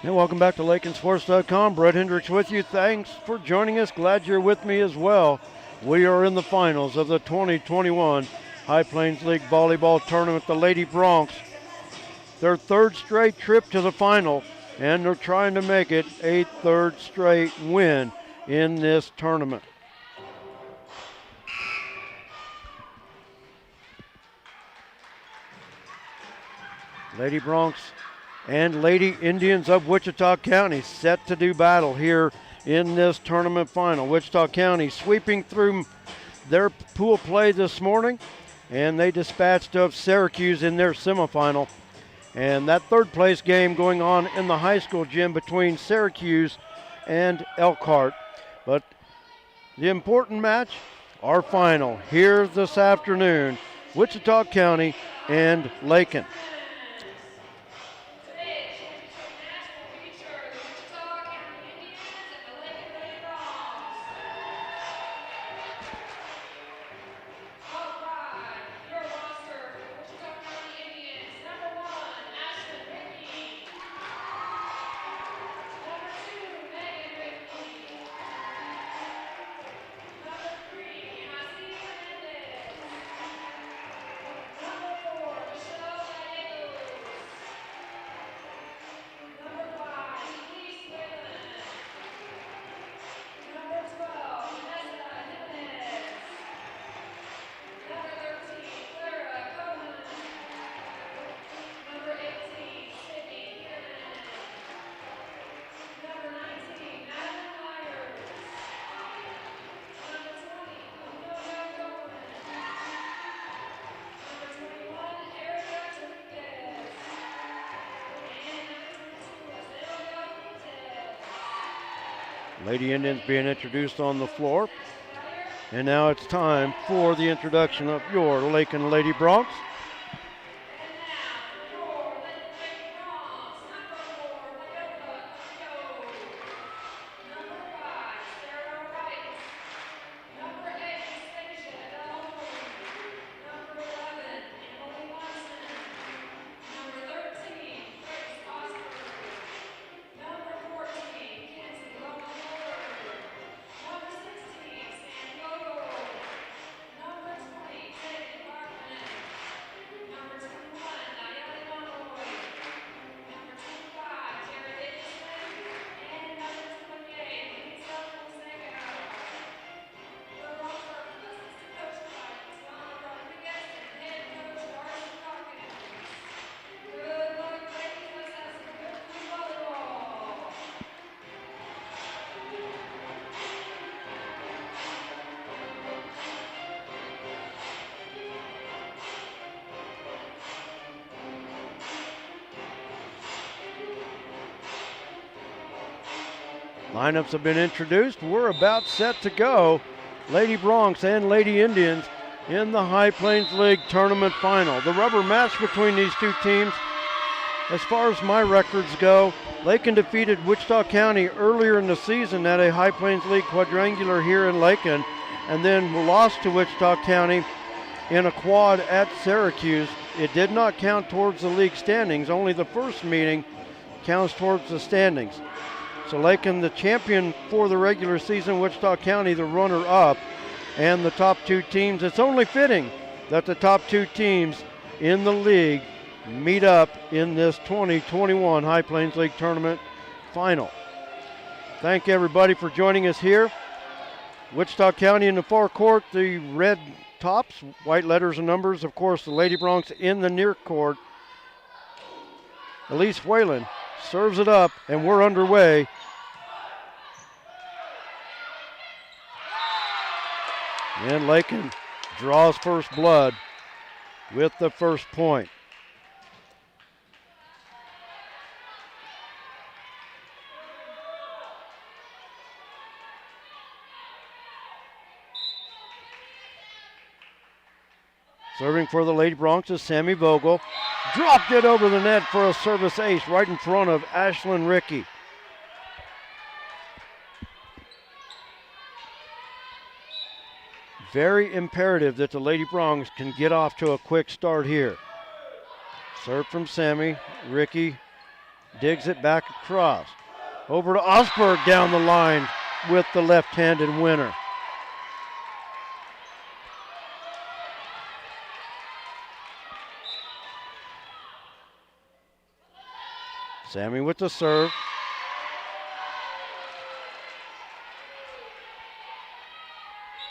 And welcome back to LakinSports.com. Brett Hendricks with you. Thanks for joining us. Glad you're with me as well. We are in the finals of the 2021 High Plains League Volleyball Tournament. The Lady Broncs, their third straight trip to the final, and they're trying to make it a third straight win in this tournament. Lady Broncs and Lady Indians of Wichita County set to do battle here in this tournament final. Wichita County sweeping through their pool play this morning, and they dispatched of Syracuse in their semifinal. And that third place game going on in the high school gym between Syracuse and Elkhart. But the important match, our final here this afternoon, Wichita County and Lakin. Lady Indians being introduced on the floor. And now it's time for the introduction of your Lakin Lady Broncs. Lineups have been introduced. We're about set to go. Lady Broncs and Lady Indians in the High Plains League Tournament Final. The rubber match between these two teams, as far as my records go, Lakin defeated Wichita County earlier in the season at a High Plains League quadrangular here in Lakin, and then lost to Wichita County in a quad at Syracuse. It did not count towards the league standings. Only the first meeting counts towards the standings. So Lakin, the champion for the regular season, Wichita County, the runner-up, and the top two teams. It's only fitting that the top two teams in the league meet up in this 2021 High Plains League Tournament Final. Thank everybody for joining us here. Wichita County in the far court, the red tops, white letters and numbers. Of course, the Lady Broncs in the near court. Elise Whalen serves it up, and we're underway. And Lakin draws first blood with the first point. Serving for the Lady Broncs is Sammy Vogel. Dropped it over the net for a service ace right in front of Ashlyn Rickey. Very imperative that the Lady Broncs can get off to a quick start here. Serve from Sammy. Rickey Digs it back across. Over to Osberg down the line with the left-handed winner. Sammy with the serve.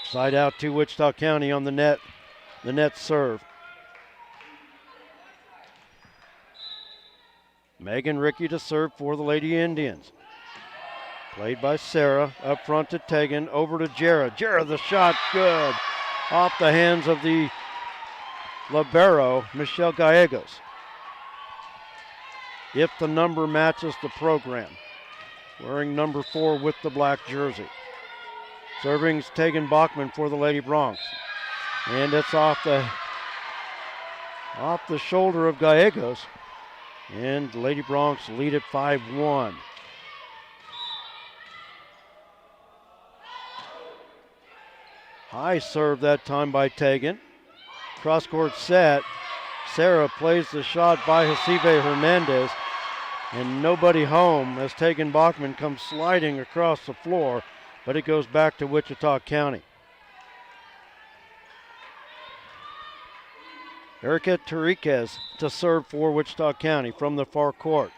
Side out to Wichita County on the net serve. Megan Rickey to serve for the Lady Indians. Played by Sarah, up front to Tegan, over to Jera. Jera, the shot, good. Off the hands of the libero, Michelle Gallegos. If the number matches the program. Wearing number 4 with the black jersey. Serving's Tegan Bachman for the Lady Bronx. And it's off the shoulder of Gallegos. And the Lady Bronx lead at 5-1. High serve that time by Tegan. Cross-court set. Sarah plays the shot by Jacibe Hernandez. And nobody home as Tegan Bachman comes sliding across the floor. But it goes back to Wichita County. Erica Terriquez to serve for Wichita County from the far court.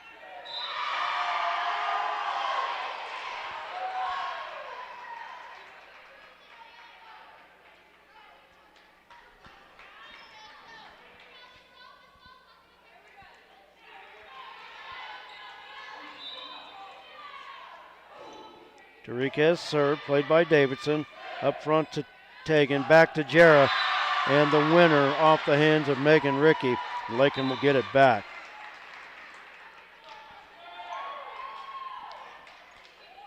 Terriquez serve, played by Davidson. Up front to Tegan, back to Jera. And the winner off the hands of Megan Rickey. Lakin will get it back.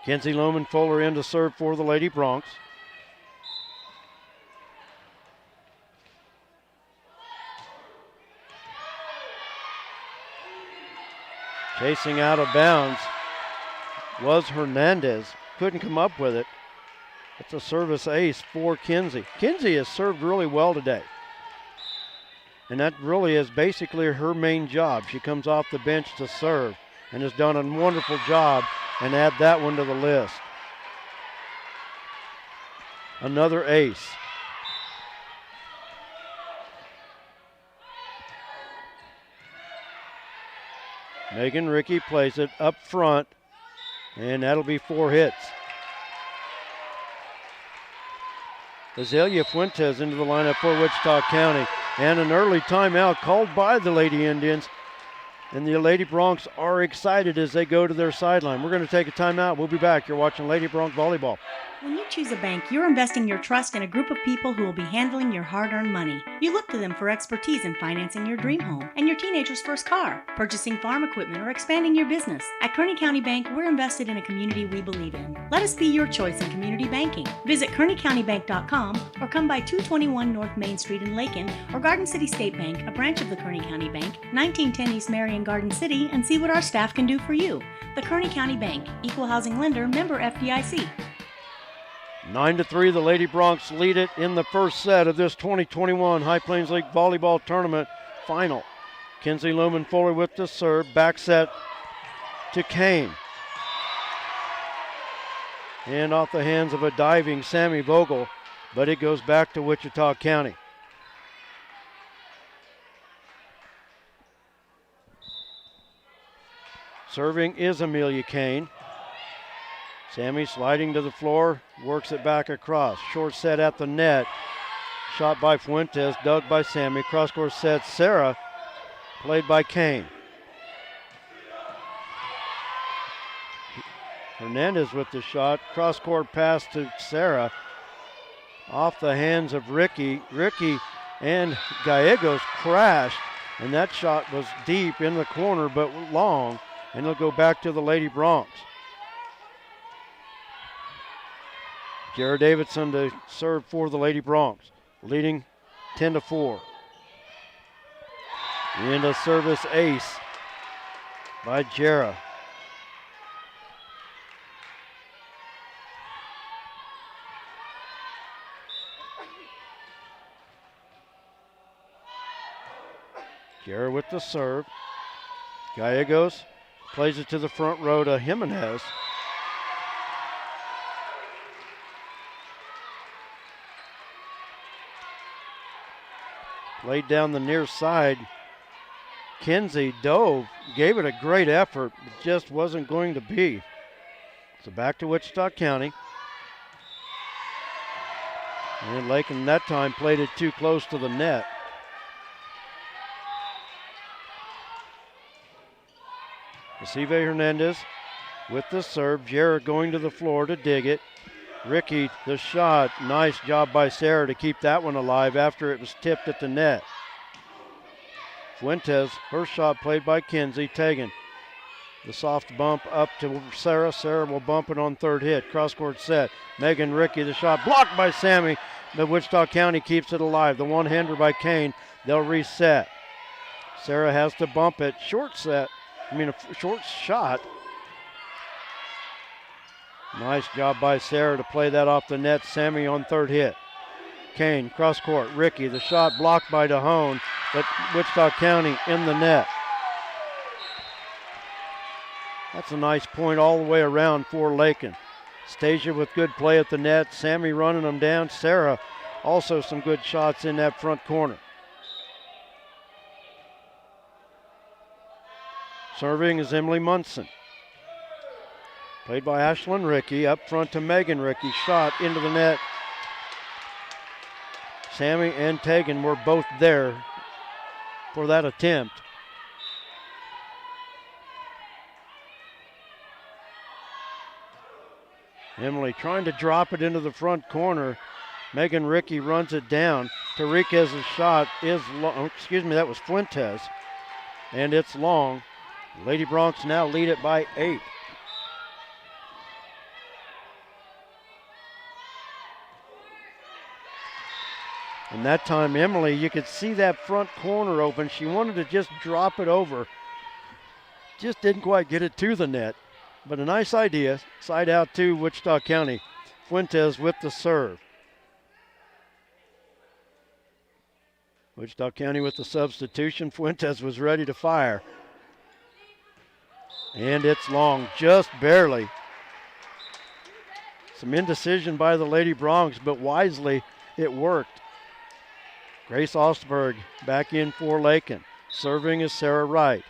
Kenzie Lohman Fuller in to serve for the Lady Bronx. Chasing out of bounds was Hernandez. Couldn't come up with it. It's a service ace for Kenzie. Kenzie has served really well today. And that really is basically her main job. She comes off the bench to serve and has done a wonderful job, and add that one to the list. Another ace. Megan Rickey plays it up front, and that'll be 4 hits. Azalea Fuentes into the lineup for Wichita County. And an early timeout called by the Lady Indians. And the Lady Bronx are excited as they go to their sideline. We're going to take a timeout. We'll be back. You're watching Lady Bronx Volleyball. When you choose a bank, you're investing your trust in a group of people who will be handling your hard-earned money. You look to them for expertise in financing your dream home and your teenager's first car, purchasing farm equipment, or expanding your business. At Kearney County Bank, we're invested in a community we believe in. Let us be your choice in community banking. Visit KearneyCountyBank.com or come by 221 North Main Street in Lakin, or Garden City State Bank, a branch of the Kearney County Bank, 1910 East Marion, Garden City, and see what our staff can do for you. The Kearney County Bank, Equal Housing Lender, member FDIC. 9-3, the Lady Bronx lead it in the first set of this 2021 High Plains League Volleyball Tournament final. Kenzie Lumen Fuller with the serve, back set to Kane. And off the hands of a diving Sammy Vogel, but it goes back to Wichita County. Serving is Amelia Kane. Sammy sliding to the floor, works it back across. Short set at the net. Shot by Fuentes, dug by Sammy. Cross-court set, Sarah, played by Kane. Hernandez with the shot. Cross-court pass to Sarah. Off the hands of Ricky. Ricky and Gallegos crashed, and that shot was deep in the corner but long, and it'll go back to the Lady Bronx. Jared Davidson to serve for the Lady Bronx, leading 10-4. And a service ace by Jera. Jera with the serve. Gallegos Plays it to the front row to Jimenez. Laid down the near side. Kinsey dove, gave it a great effort, but just wasn't going to be. So back to Wichita County. And Lakin that time played it too close to the net. Recife Hernandez with the serve. Jarrett going to the floor to dig it. Ricky, the shot. Nice job by Sarah to keep that one alive after it was tipped at the net. Fuentes, her shot played by Kinsey. Tegan, the soft bump up to Sarah. Sarah will bump it on third hit. Cross-court set. Megan Ricky, the shot blocked by Sammy, but Wichita County keeps it alive. The one-hander by Kane. They'll reset. Sarah has to bump it. Short shot. Nice job by Sarah to play that off the net. Sammy on third hit. Kane, cross court. Ricky, the shot blocked by DeHone, but Wichita County in the net. That's a nice point all the way around for Lakin. Stasia with good play at the net. Sammy running them down. Sarah also some good shots in that front corner. Serving is Emily Munson. Played by Ashlyn Ricky. Up front to Megan Ricky. Shot into the net. Sammy and Tegan were both there for that attempt. Emily trying to drop it into the front corner. Megan Ricky runs it down. Tariquez's shot is long. Excuse me, that was Fuentes. And it's long. Lady Bronx now lead it by 8. And that time, Emily, you could see that front corner open. She wanted to just drop it over. Just didn't quite get it to the net. But a nice idea. Side out to Wichita County. Fuentes with the serve. Wichita County with the substitution. Fuentes was ready to fire. And it's long, just barely. Some indecision by the Lady Bronx, but wisely it worked. Grace Ostberg back in for Lakin. Serving is Sarah Wright.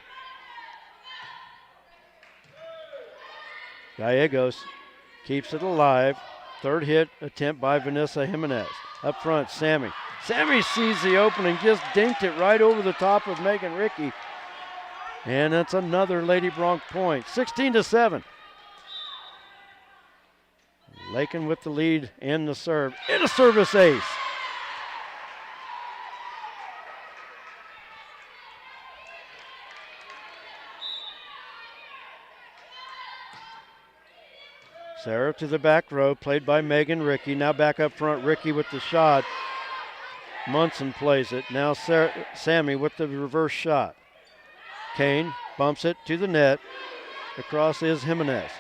Gallegos keeps it alive. Third hit attempt by Vanessa Jimenez. Up front, Sammy. Sammy sees the opening, just dinked it right over the top of Megan Ricky. And that's another Lady Bronx point. 16-7. Lakin with the lead and the serve. And a service ace. Sarah to the back row, played by Megan Ricky. Now back up front, Ricky with the shot. Munson plays it. Now Sammy with the reverse shot. Kane bumps it to the net. Across is Jimenez.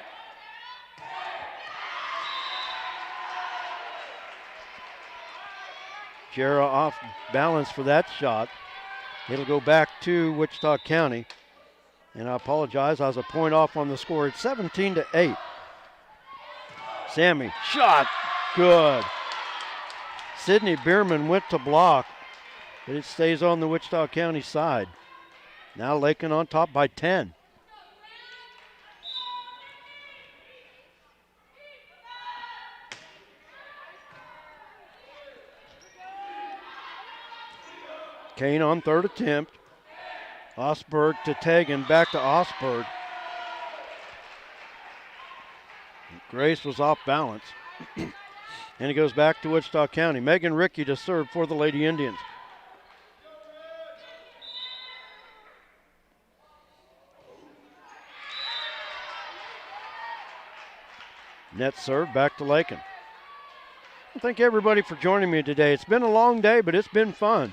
Jarrah off balance for that shot. It'll go back to Wichita County. And I apologize, I was a point off on the score. It's 17-8. Sammy, shot, good. Sydney Bierman went to block, but it stays on the Wichita County side. Now Lakin on top by 10. Kane on third attempt. Osberg to Tegan, back to Osberg. Grace was off balance. And it goes back to Wichita County. Megan Ricky to serve for the Lady Indians. Net serve back to Lakin. Thank everybody for joining me today. It's been a long day, but it's been fun.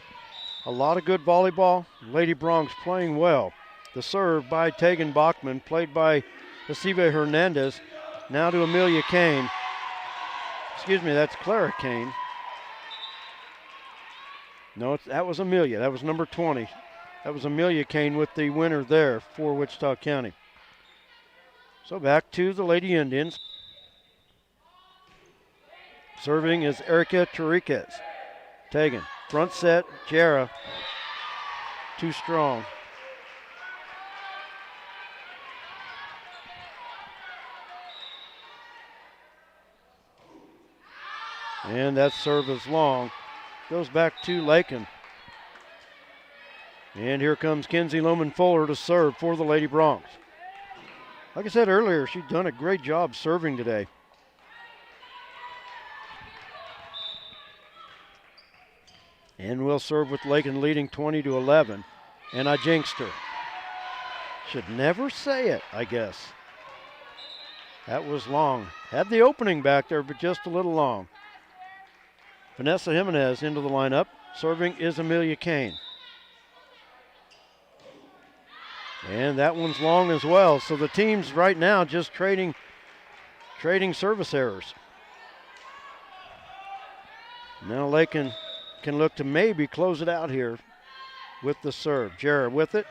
A lot of good volleyball. Lady Bronx playing well. The serve by Tegan Bachman, played by Recife Hernandez. Now to Amelia Kane. Excuse me, that's Clara Kane. No, that was Amelia. That was number 20. That was Amelia Kane with the winner there for Wichita County. So back to the Lady Indians. Serving is Erica Chiriquez. Tegan, front set, Jara, too strong. And that serve is long. Goes back to Lakin. And here comes Kenzie Lohman-Fuller to serve for the Lady Bronx. Like I said earlier, she's done a great job serving today. And we'll serve with Lakin leading 20-11. And I jinxed her. Should never say it, I guess. That was long. Had the opening back there, but just a little long. Vanessa Jimenez into the lineup. Serving is Amelia Kane. And that one's long as well. So the teams right now just trading service errors. Now Lakin can look to maybe close it out here with the serve. Jarrett with it.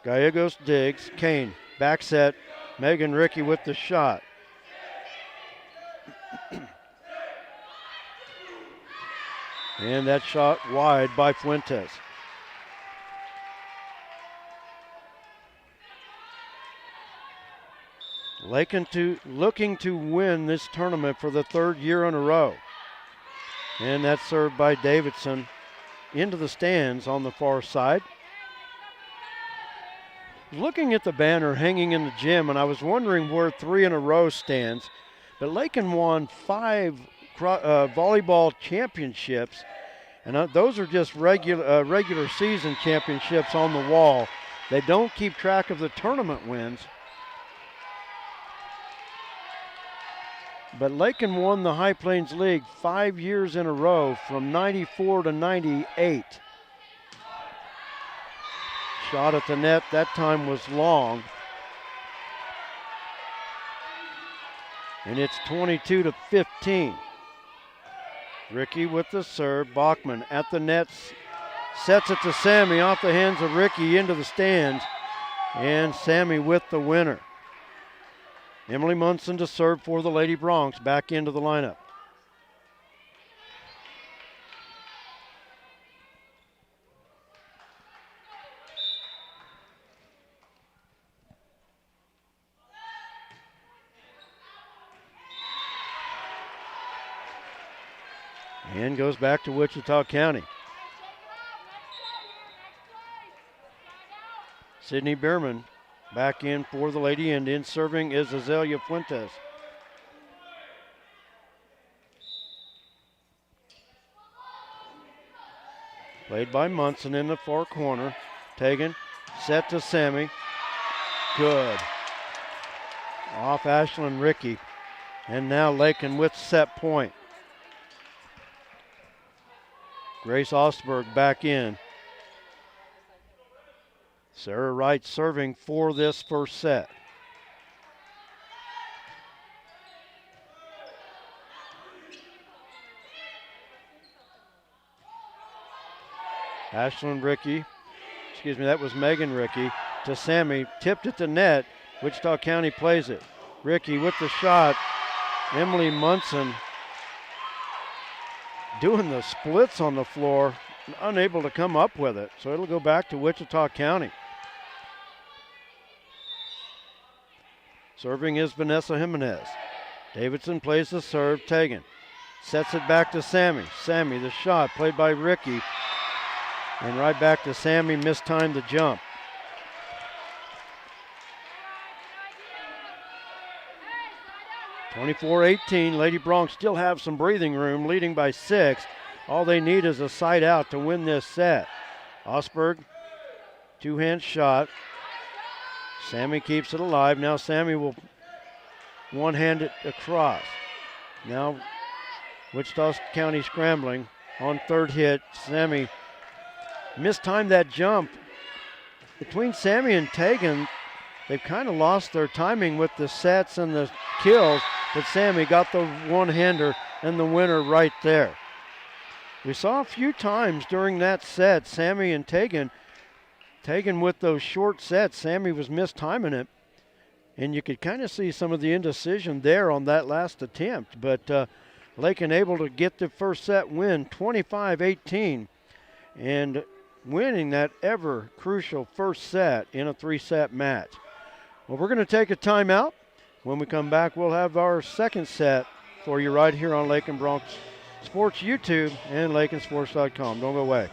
Gallegos digs. Kane back set. Megan Rickey with the shot. And that shot wide by Fuentes. Lakin looking to win this tournament for the third year in a row. And that's served by Davidson into the stands on the far side. Looking at the banner hanging in the gym, and I was wondering where 3 in a row stands. But Lakin won 5 volleyball championships, and those are just regular season championships on the wall. They don't keep track of the tournament wins. But Lakin won the High Plains League 5 years in a row from 94 to 98. Shot at the net, that time was long. And it's 22-15. Rickey with the serve. Bachman at the net. Sets it to Sammy off the hands of Rickey into the stands. And Sammy with the winner. Emily Munson to serve for the Lady Bronx back into the lineup. And goes back to Wichita County. Sydney Bierman back in for the Lady Indians. Serving is Azalea Fuentes. Played by Munson in the far corner. Tegan set to Sammy. Good. Off Ashlyn Rickey. And now Lakin with set point. Grace Ostberg back in. Sarah Wright serving for this first set. Ashlyn Rickey, that was Megan Rickey to Sammy, tipped at the net. Wichita County plays it. Rickey with the shot. Emily Munson doing the splits on the floor, unable to come up with it. So it'll go back to Wichita County. Serving is Vanessa Jimenez. Davidson plays the serve. Tegan sets it back to Sammy. Sammy, the shot played by Rickey. And right back to Sammy, mistimed the jump. (24-18). Lady Bronx still have some breathing room, leading by 6. All they need is a side out to win this set. Osberg, two-hand shot. Sammy keeps it alive. Now Sammy will one-hand it across. Now Wichita County scrambling on third hit. Sammy mistimed that jump. Between Sammy and Tegan, they've kind of lost their timing with the sets and the kills, but Sammy got the one-hander and the winner right there. We saw a few times during that set, Sammy and Tegan with those short sets. Sammy was mistiming it, And you could kind of see some of the indecision there on that last attempt. But Lakin able to get the first set win, 25-18, and winning that ever crucial first set in a 3-set match. Well, we're going to take a timeout. When we come back, we'll have our second set for you right here on Lakin Bronx Sports YouTube and LakinSports.com. Don't go away.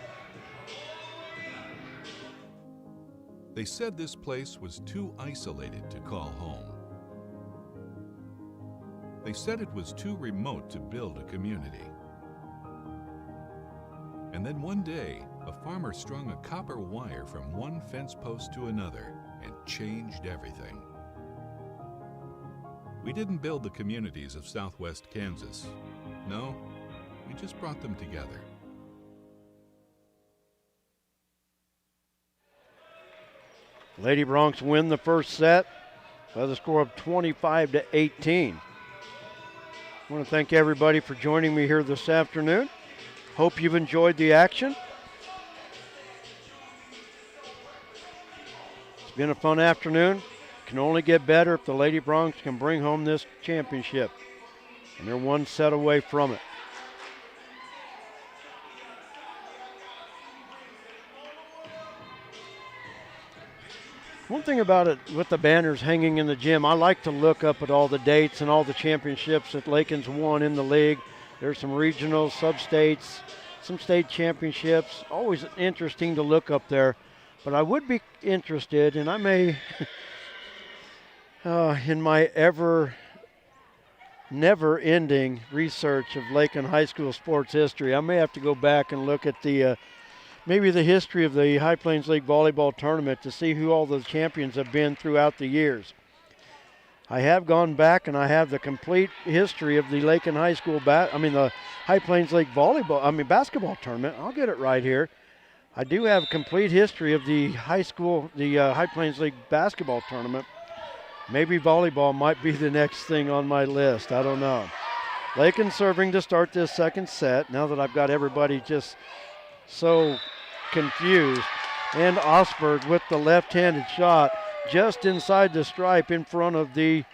They said this place was too isolated to call home. They said it was too remote to build a community. And then one day, a farmer strung a copper wire from one fence post to another and changed everything. We didn't build the communities of Southwest Kansas. No, we just brought them together. Lady Bronx win the first set by the score of 25-18. I want to thank everybody for joining me here this afternoon. Hope you've enjoyed the action. It's been a fun afternoon. Can only get better if the Lady Bronx can bring home this championship. And they're one set away from it. One thing about it with the banners hanging in the gym, I like to look up at all the dates and all the championships that Lakin's won in the league. There's some regional, sub-states, some state championships. Always interesting to look up there. But I would be interested, and I may, in my never-ending research of Lakin High School sports history, I may have to go back and look at the maybe the history of the High Plains League volleyball tournament to see who all the champions have been throughout the years. I have gone back and I have the complete history of the Lakin High School, the High Plains League basketball tournament. I'll get it right here. I do have a complete history of the High Plains League basketball tournament. Maybe volleyball might be the next thing on my list. I don't know. Lakin serving to start this second set. Now that I've got everybody just so confused. And Osberg with the left-handed shot just inside the stripe in front of the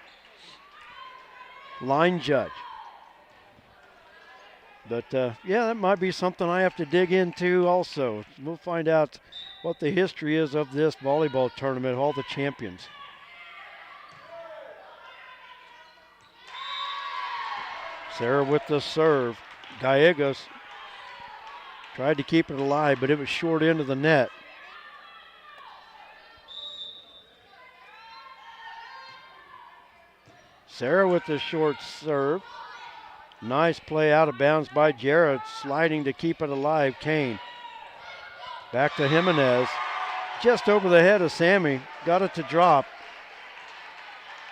line judge. But yeah, that might be something I have to dig into also. We'll find out what the history is of this volleyball tournament, all the champions. Sarah with the serve. Gallegos tried to keep it alive, but it was short into the net. Sarah with the short serve. Nice play out of bounds by Jarrett, sliding to keep it alive. Kane. Back to Jimenez. Just over the head of Sammy. Got it to drop.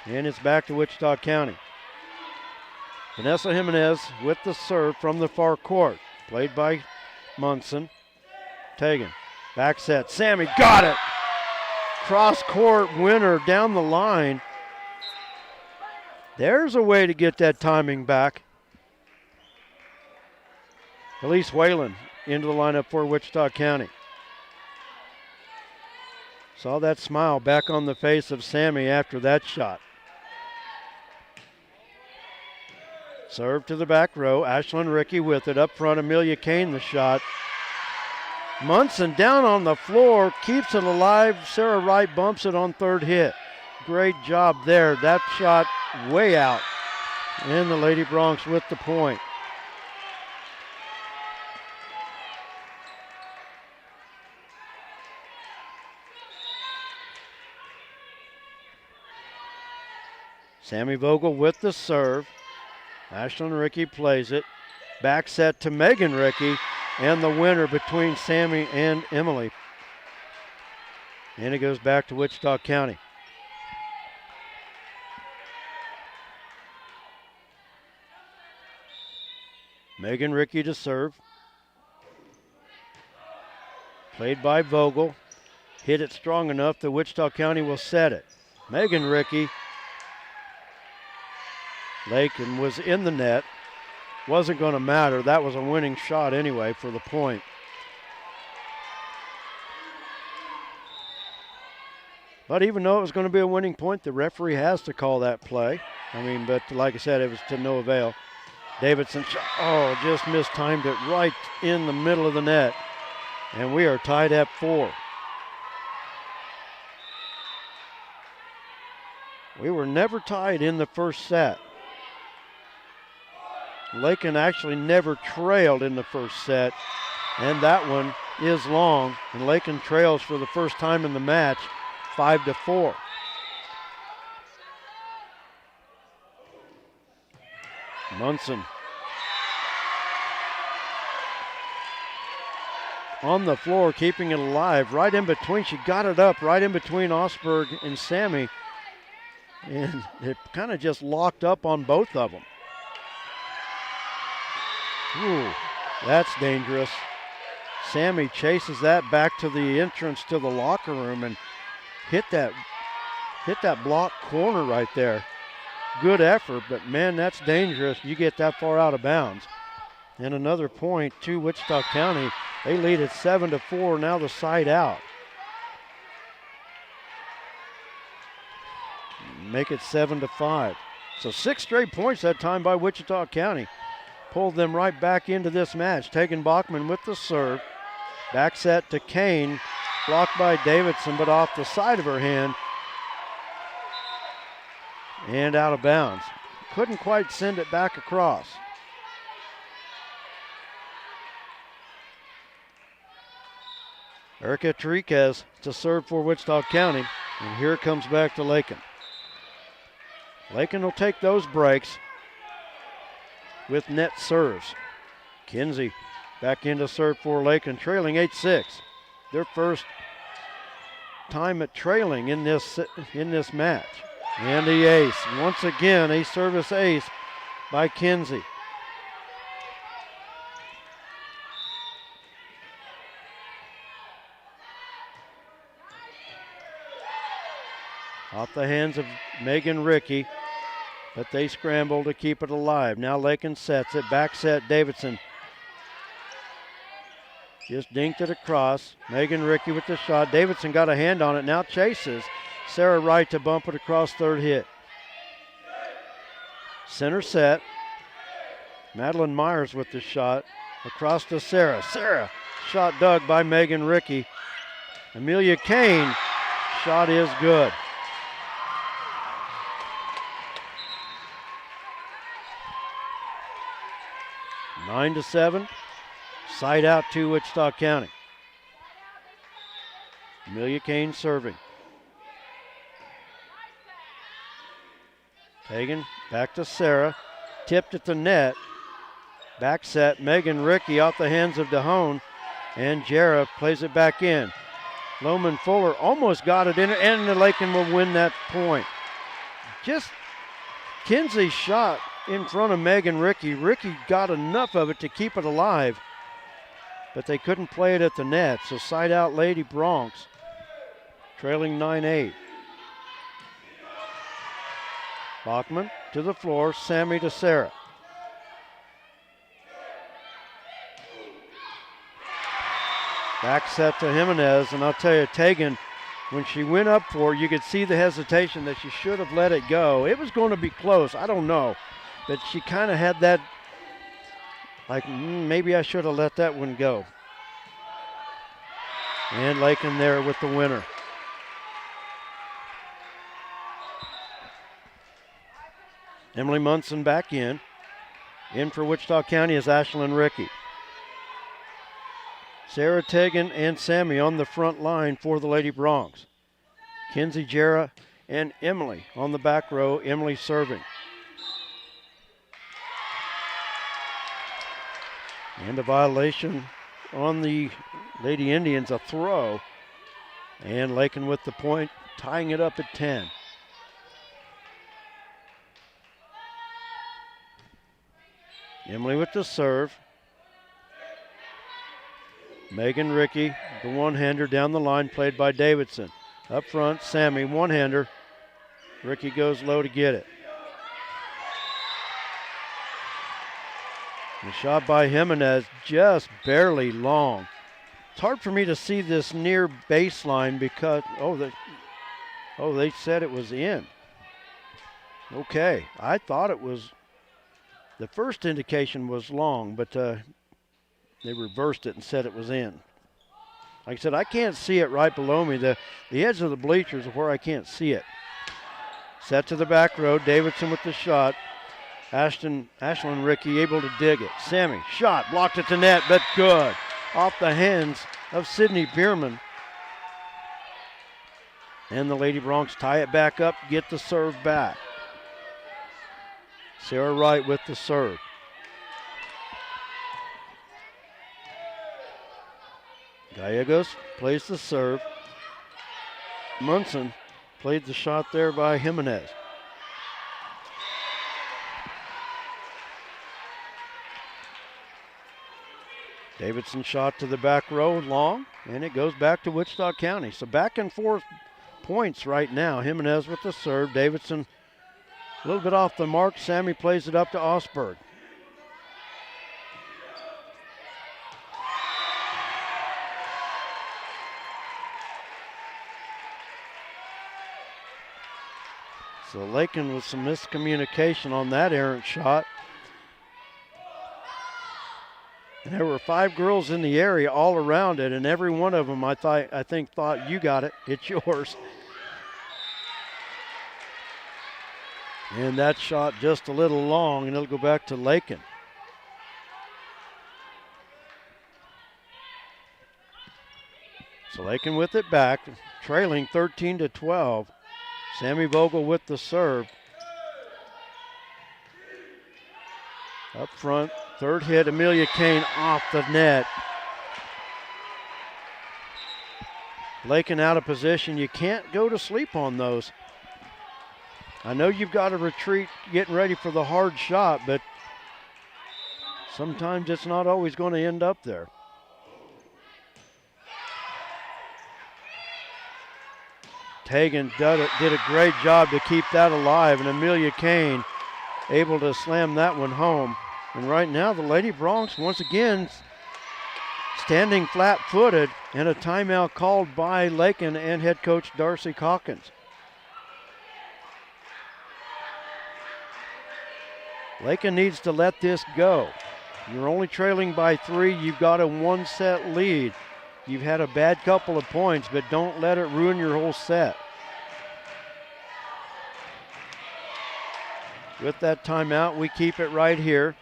And it's back to Wichita County. Vanessa Jimenez with the serve from the far court. Played by Munson. Tegan. Back set. Sammy got it. Cross court winner down the line. There's a way to get that timing back. Elise Whalen into the lineup for Wichita County. Saw that smile back on the face of Sammy after that shot. Serve to the back row. Ashlyn Rickey with it. Up front, Amelia Kane the shot. Munson down on the floor, keeps it alive. Sarah Wright bumps it on third hit. Great job there. That shot way out. And the Lady Bronx with the point. Sammy Vogel with the serve. Ashlyn Rickey plays it. Back set to Megan Rickey. And the winner between Sammy and Emily. And it goes back to Wichita County. Megan Rickey to serve. Played by Vogel. Hit it strong enough that Wichita County will set it. Megan Rickey. Lakin was in the net. Wasn't going to matter. That was a winning shot anyway for the point. But even though it was going to be a winning point, the referee has to call that play. But like I said, it was to no avail. Davidson, just mistimed it right in the middle of the net. And we are tied at 4. We were never tied in the first set. Lakin actually never trailed in the first set. And that one is long. And Lakin trails for the first time in the match, 5-4. Munson on the floor, keeping it alive, right in between. She got it up right in between Osberg and Sammy. And it kind of just locked up on both of them. Ooh, that's dangerous. Sammy chases that back to the entrance to the locker room and hit that block corner right there. Good effort, but man, that's dangerous. You get that far out of bounds. And another point to Wichita County. They lead at 7-4, now the side out. Make it 7-5. So 6 straight points that time by Wichita County. Pulled them right back into this match. Tegan Bachman with the serve. Back set to Kane. Blocked by Davidson, but off the side of her hand. And out of bounds. Couldn't quite send it back across. Erica Enriquez to serve for Wichita County. And here it comes back to Lakin. Lakin will take those breaks with net serves. Kinsey back into serve for Lakin, trailing 8-6. Their first time at trailing in this match. And the ace. Once again, a service ace by Kinsey. Off the hands of Megan Rickey, but they scramble to keep it alive. Now Lakin sets it, back set Davidson. Just dinked it across. Megan Rickey with the shot. Davidson got a hand on it, now chases. Sarah Wright to bump it across third hit. Center set. Madeline Myers with the shot. Across to Sarah. Sarah, shot dug by Megan Rickey. Amelia Kane, shot is good. 9-7, side out to Wichita County. Amelia Kane serving. Tegan back to Sarah, tipped at the net. Back set, Megan Rickey off the hands of DeHone, and Jarrah plays it back in. Loman Fuller almost got it in, and the Lakin will win that point. Just Kinsey's shot in front of Megan Rickey. Rickey got enough of it to keep it alive, but they couldn't play it at the net. So side out Lady Bronx, trailing 9-8. Bachman to the floor, Sammy to Sarah. Back set to Jimenez, and I'll tell you, Tegan, when she went up for it, you could see the hesitation that she should have let it go. It was going to be close, I don't know. But she kind of had that, like, maybe I should have let that one go. And Lakin there with the winner. Emily Munson back in. In for Wichita County is Ashlyn Rickey. Sarah Tegan and Sammy on the front line for the Lady Bronx. Kinsey, Jarrah, and Emily on the back row. Emily serving. And a violation on the Lady Indians, a throw. And Lakin with the point, tying it up at 10. Emily with the serve. Megan Rickey, the one-hander down the line, played by Davidson. Up front, Sammy, one-hander. Rickey goes low to get it. The shot by Jimenez, just barely long. It's hard for me to see this near baseline because, Oh, they said it was in. Okay, I thought it was, the first indication was long, but they reversed it and said it was in. Like I said, I can't see it right below me. The edge of the bleachers are where I can't see it. Set to the back row, Davidson with the shot. Ashlyn Ricky able to dig it. Sammy, shot, blocked at the net, but good. Off the hands of Sydney Bierman. And the Lady Broncs tie it back up, get the serve back. Sarah Wright with the serve. Gallegos plays the serve. Munson played the shot there by Jimenez. Davidson shot to the back row, long, and it goes back to Wichita County. So back and forth points right now. Jimenez with the serve. Davidson a little bit off the mark. Sammy plays it up to Osberg. So Lakin with some miscommunication on that errant shot. And there were 5 girls in the area all around it, and every one of them I think thought, you got it, it's yours. And that shot just a little long, and it'll go back to Lakin. So Lakin with it back, trailing 13-12. Sammy Vogel with the serve. Up front, third hit, Amelia Kane off the net. Lakin out of position. You can't go to sleep on those. I know you've got to retreat getting ready for the hard shot, but sometimes it's not always going to end up there. Tegan did a great job to keep that alive, and Amelia Kane able to slam that one home. And right now the Lady Broncs once again standing flat-footed, and a timeout called by Lakin and head coach Darcy Calkins. Lakin needs to let this go. You're only trailing by 3. You've got a 1-set lead. You've had a bad couple of points, but don't let it ruin your whole set. With that timeout, we keep it right here.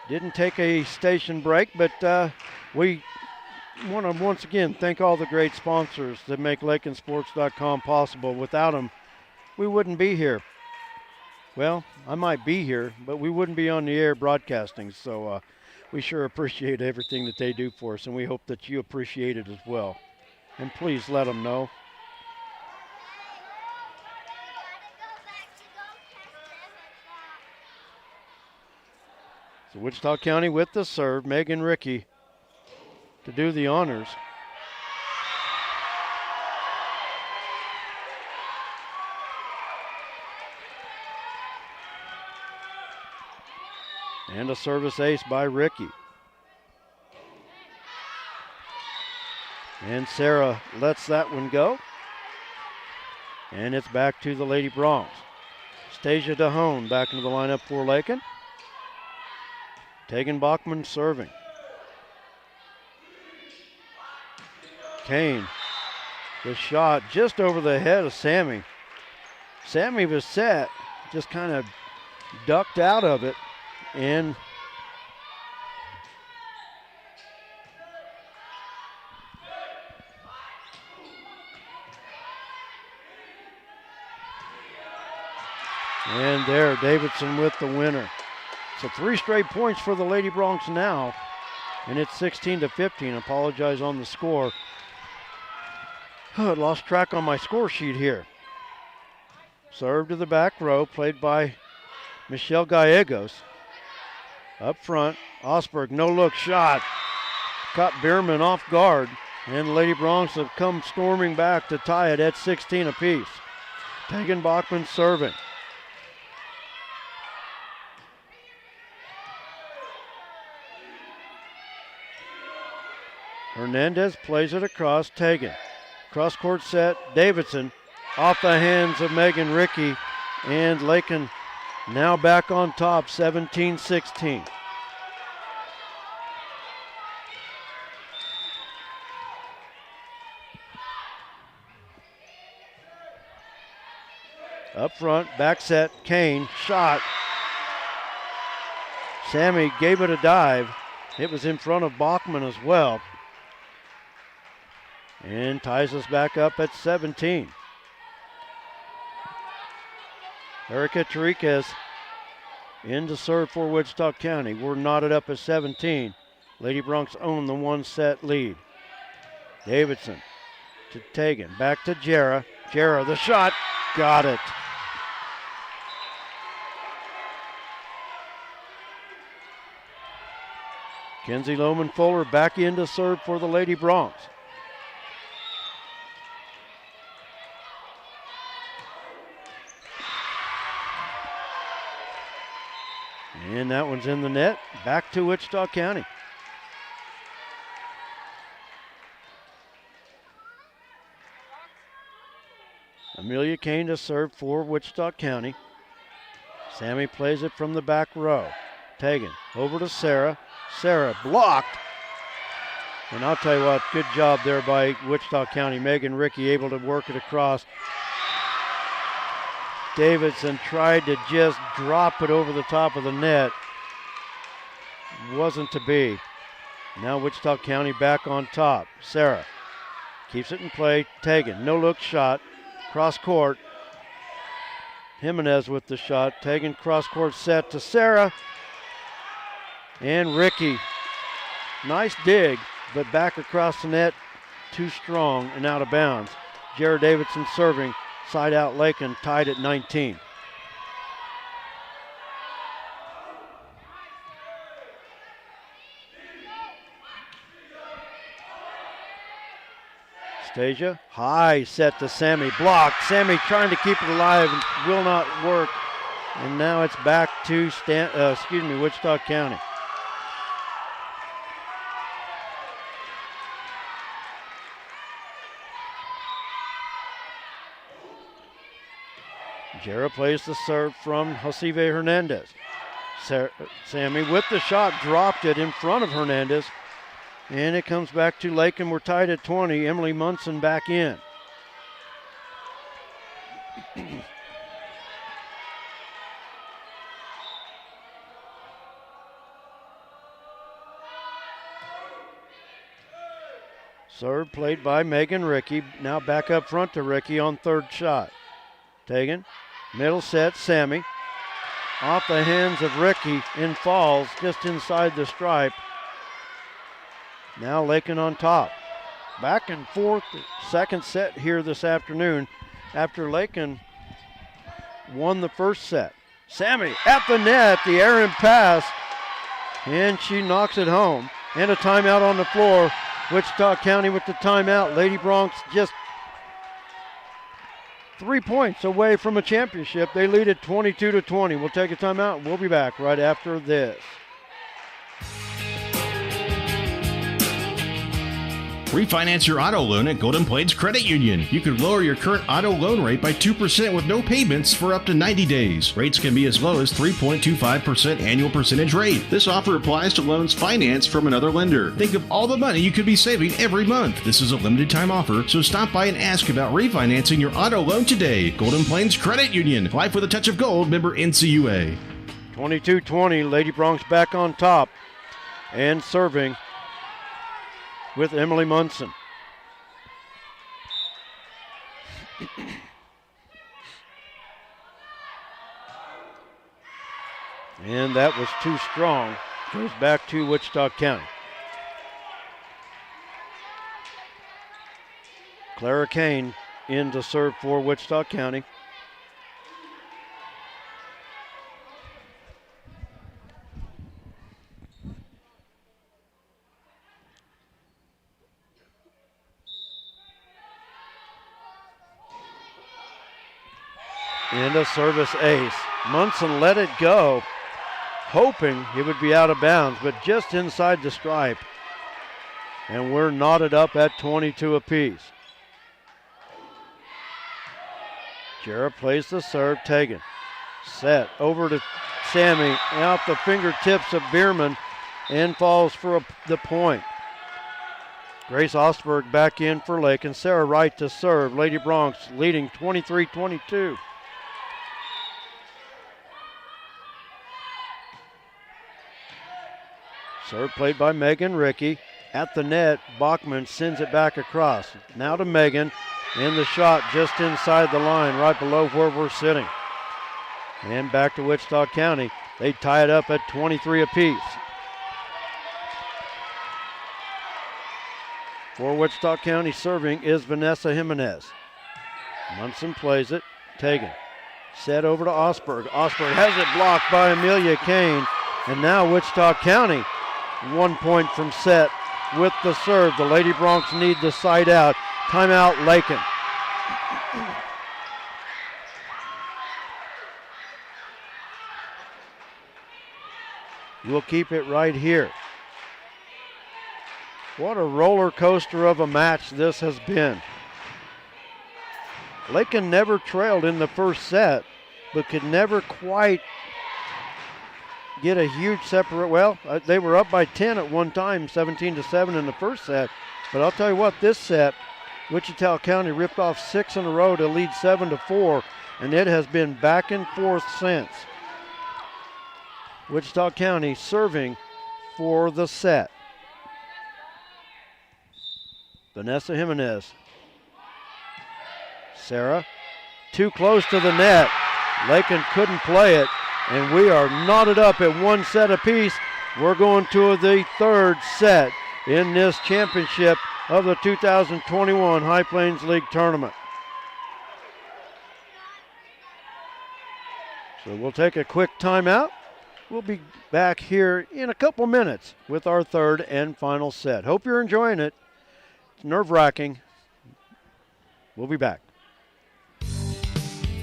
Didn't take a station break, but we want to once again thank all the great sponsors that make LakinSports.com possible. Without them, we wouldn't be here. Well, I might be here, but we wouldn't be on the air broadcasting. So we sure appreciate everything that they do for us, and we hope that you appreciate it as well. And please let them know. So Wichita County with the serve. Megan Ricky to do the honors. And a service ace by Ricky. And Sarah lets that one go. And it's back to the Lady Broncs. Stasia DeHone back into the lineup for Lakin. Tegan Bachman serving. Kane, the shot just over the head of Sammy. Sammy was set, just kind of ducked out of it, and there, Davidson with the winner. So 3 straight points for the Lady Broncs now, and it's 16-15. Apologize on the score. Lost track on my score sheet here. Serve to the back row, played by Michelle Gallegos. Up front, Osberg, no-look shot. Caught Bierman off guard, and the Lady Broncs have come storming back to tie it at 16 apiece. Tegan Bachman serving. Hernandez plays it across. Tegan Cross-court set, Davidson off the hands of Megan Rickey, and Lakin now back on top, 17-16. Up front, back set, Kane, shot. Sammy gave it a dive. It was in front of Bachman as well. And ties us back up at 17. Erica Tariquez in to serve for Wichita County. We're knotted up at 17. Lady Bronx own the one-set lead. Davidson to Tegan, back to Jarrah. Jarrah, the shot, got it. Kenzie Lohman-Fuller back in to serve for the Lady Bronx. And that one's in the net. Back to Wichita County. Amelia Kane to serve for Wichita County. Sammy plays it from the back row. Tegan over to Sarah. Sarah blocked. And I'll tell you what, good job there by Wichita County. Megan Rickey able to work it across. Davidson tried to just drop it over the top of the net. Wasn't to be. Now Wichita County back on top. Sarah keeps it in play. Tegan, no look shot. Cross court. Jimenez with the shot. Tegan cross court set to Sarah. And Rickey. Nice dig, but back across the net. Too strong and out of bounds. Jared Davidson serving. Side out Lakin, tied at 19. Stasia, high set to Sammy, blocked. Sammy trying to keep it alive and will not work. And now it's back to Wichita County. Jarrah plays the serve from Josive Hernandez. Sammy with the shot, dropped it in front of Hernandez. And it comes back to Lakin. We're tied at 20. Emily Munson back in. Serve played by Megan Rickey. Now back up front to Rickey on third shot. Tegan, middle set, Sammy. Off the hands of Rickey and falls just inside the stripe. Now Lakin on top. Back and forth, second set here this afternoon after Lakin won the first set. Sammy at the net, the errant pass, and she knocks it home. And a timeout on the floor. Wichita County with the timeout. Lady Bronx just 3 points away from a championship. They lead at 22-20. We'll take a timeout. We'll be back right after this. Refinance your auto loan at Golden Plains Credit Union. You could lower your current auto loan rate by 2% with no payments for up to 90 days. Rates can be as low as 3.25% annual percentage rate. This offer applies to loans financed from another lender. Think of all the money you could be saving every month. This is a limited time offer, so stop by and ask about refinancing your auto loan today. Golden Plains Credit Union. Life with a touch of gold. Member NCUA. 22-20. Lady Bronx back on top and serving with Emily Munson. And that was too strong. Goes back to Wichita County. Clara Kane in to serve for Wichita County. And a service ace. Munson let it go, hoping it would be out of bounds, but just inside the stripe. And we're knotted up at 22 apiece. Jarrah plays the serve. Tegan. Set over to Sammy. Out the fingertips of Bierman and falls for the point. Grace Osberg back in for Lakin. Sarah Wright to serve. Lady Bronx leading 23-22. Serve played by Megan Rickey. At the net, Bachman sends it back across. Now to Megan, and the shot just inside the line, right below where we're sitting. And back to Wichita County. They tie it up at 23 apiece. For Wichita County serving is Vanessa Jimenez. Munson plays it. Tegan. Set over to Osberg. Osberg has it blocked by Amelia Kane. And now Wichita County 1 point from set with the serve. The Lady Bronx need the side out. Timeout Lakin. We'll keep it right here. What a roller coaster of a match this has been. Lakin never trailed in the first set, but could never quite get a huge separate. Well, they were up by 10 at one time, 17-7 in the first set. But I'll tell you what, this set, Wichita County ripped off 6 in a row to lead 7-4, and it has been back and forth since. Wichita County serving for the set. Vanessa Jimenez. Sarah, too close to the net. Lakin couldn't play it, and we are knotted up at 1 set apiece. We're going to the third set in this championship of the 2021 High Plains League Tournament. So we'll take a quick timeout. We'll be back here in a couple minutes with our third and final set. Hope you're enjoying it. It's nerve-wracking. We'll be back.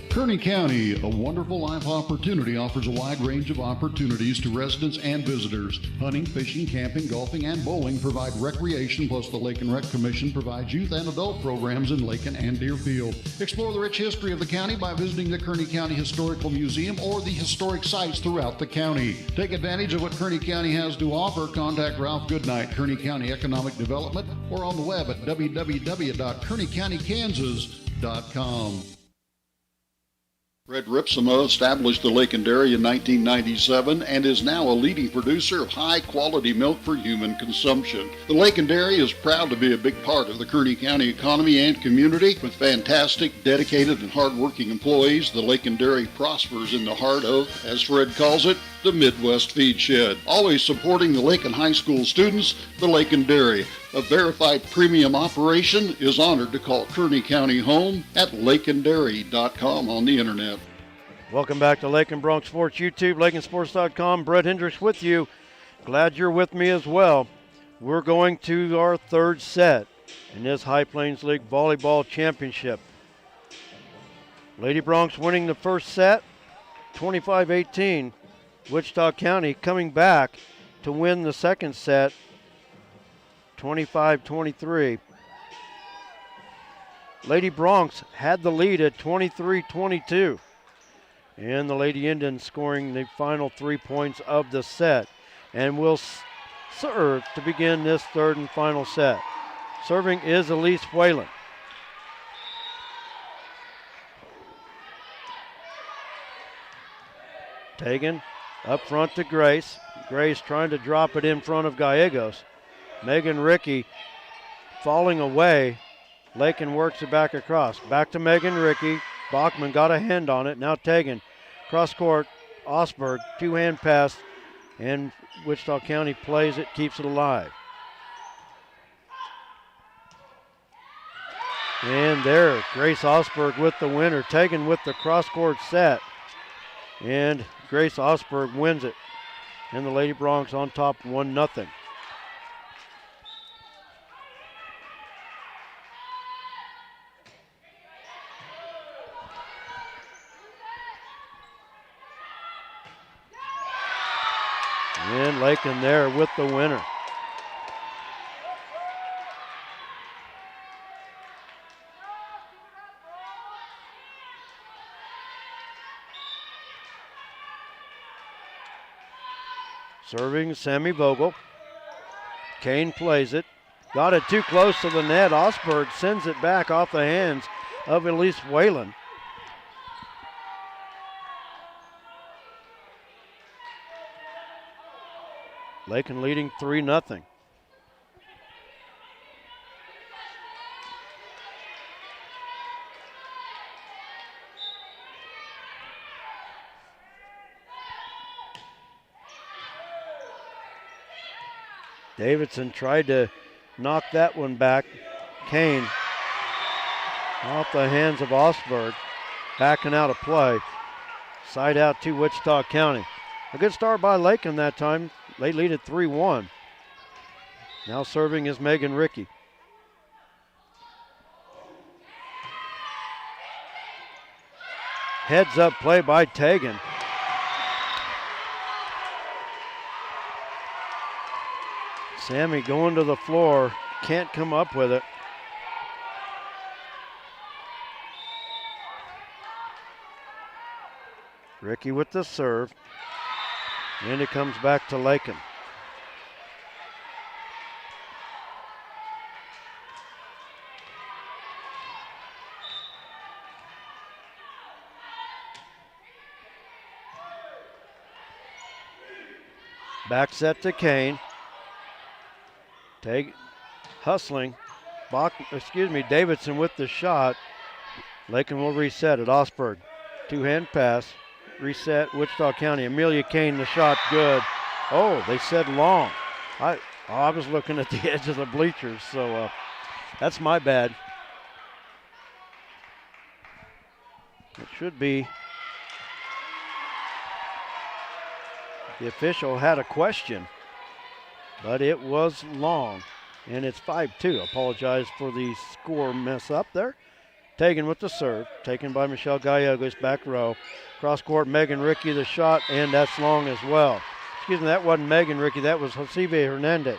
Kearney County, a wonderful life opportunity, offers a wide range of opportunities to residents and visitors. Hunting, fishing, camping, golfing, and bowling provide recreation, plus the Lake and Rec Commission provides youth and adult programs in Lakin and Deerfield. Explore the rich history of the county by visiting the Kearney County Historical Museum or the historic sites throughout the county. Take advantage of what Kearney County has to offer. Contact Ralph Goodnight, Kearney County Economic Development, or on the web at www.kearneycountykansas.com. Red Ripsimo established the Lakin Dairy in 1997 and is now a leading producer of high-quality milk for human consumption. The Lakin Dairy is proud to be a big part of the Kearney County economy and community. With fantastic, dedicated, and hard-working employees, the Lakin Dairy prospers in the heart of, as Fred calls it, the Midwest Feed Shed. Always supporting the Lakin High School students, the Lakin Dairy, a verified premium operation, is honored to call Kearney County home at lakindairy.com on the internet. Welcome back to Lakin Bronx Sports YouTube, lakinsports.com. Brett Hendricks with you. Glad you're with me as well. We're going to our third set in this High Plains League Volleyball Championship. Lady Bronx winning the first set, 25-18. Wichita County coming back to win the second set, 25-23. Lady Bronx had the lead at 23-22. And the Lady Indians scoring the final 3 points of the set. And will serve to begin this third and final set. Serving is Elise Whalen. Tegan up front to Grace. Grace trying to drop it in front of Gallegos. Megan Rickey falling away. Lakin works it back across. Back to Megan Rickey. Bachman got a hand on it. Now Tegan. Cross court. Osberg. Two-hand pass. And Wichita County plays it, keeps it alive. And there, Grace Osberg with the winner. Tegan with the cross court set. And Grace Osberg wins it. And the Lady Bronx on top 1-0. And Lakin there with the winner. Serving Sammy Vogel. Kane plays it. Got it too close to the net. Osberg sends it back off the hands of Elise Whalen. Lakin leading 3-0. Davidson tried to knock that one back. Kane off the hands of Osberg, backing out of play. Side out to Wichita County. A good start by Lakin that time. They lead at 3-1. Now serving is Megan Rickey. Heads up play by Tegan. Sammy going to the floor, can't come up with it. Rickey with the serve, and it comes back to Lakin. Back set to Kane. Hustling. Davidson with the shot. Lakin will reset it. Osberg. Two-hand pass. Reset. Wichita County. Amelia Kane, the shot good. Oh, they said long. I was looking at the edge of the bleachers, so that's my bad. It should be. The official had a question, but it was long, and it's 5-2. Apologize for the score mess up there. Tegan with the serve, taken by Michelle Gallegos, back row. Cross court, Megan Rickey, the shot, and that's long as well. Excuse me, that wasn't Megan Rickey, that was Josebe Hernandez.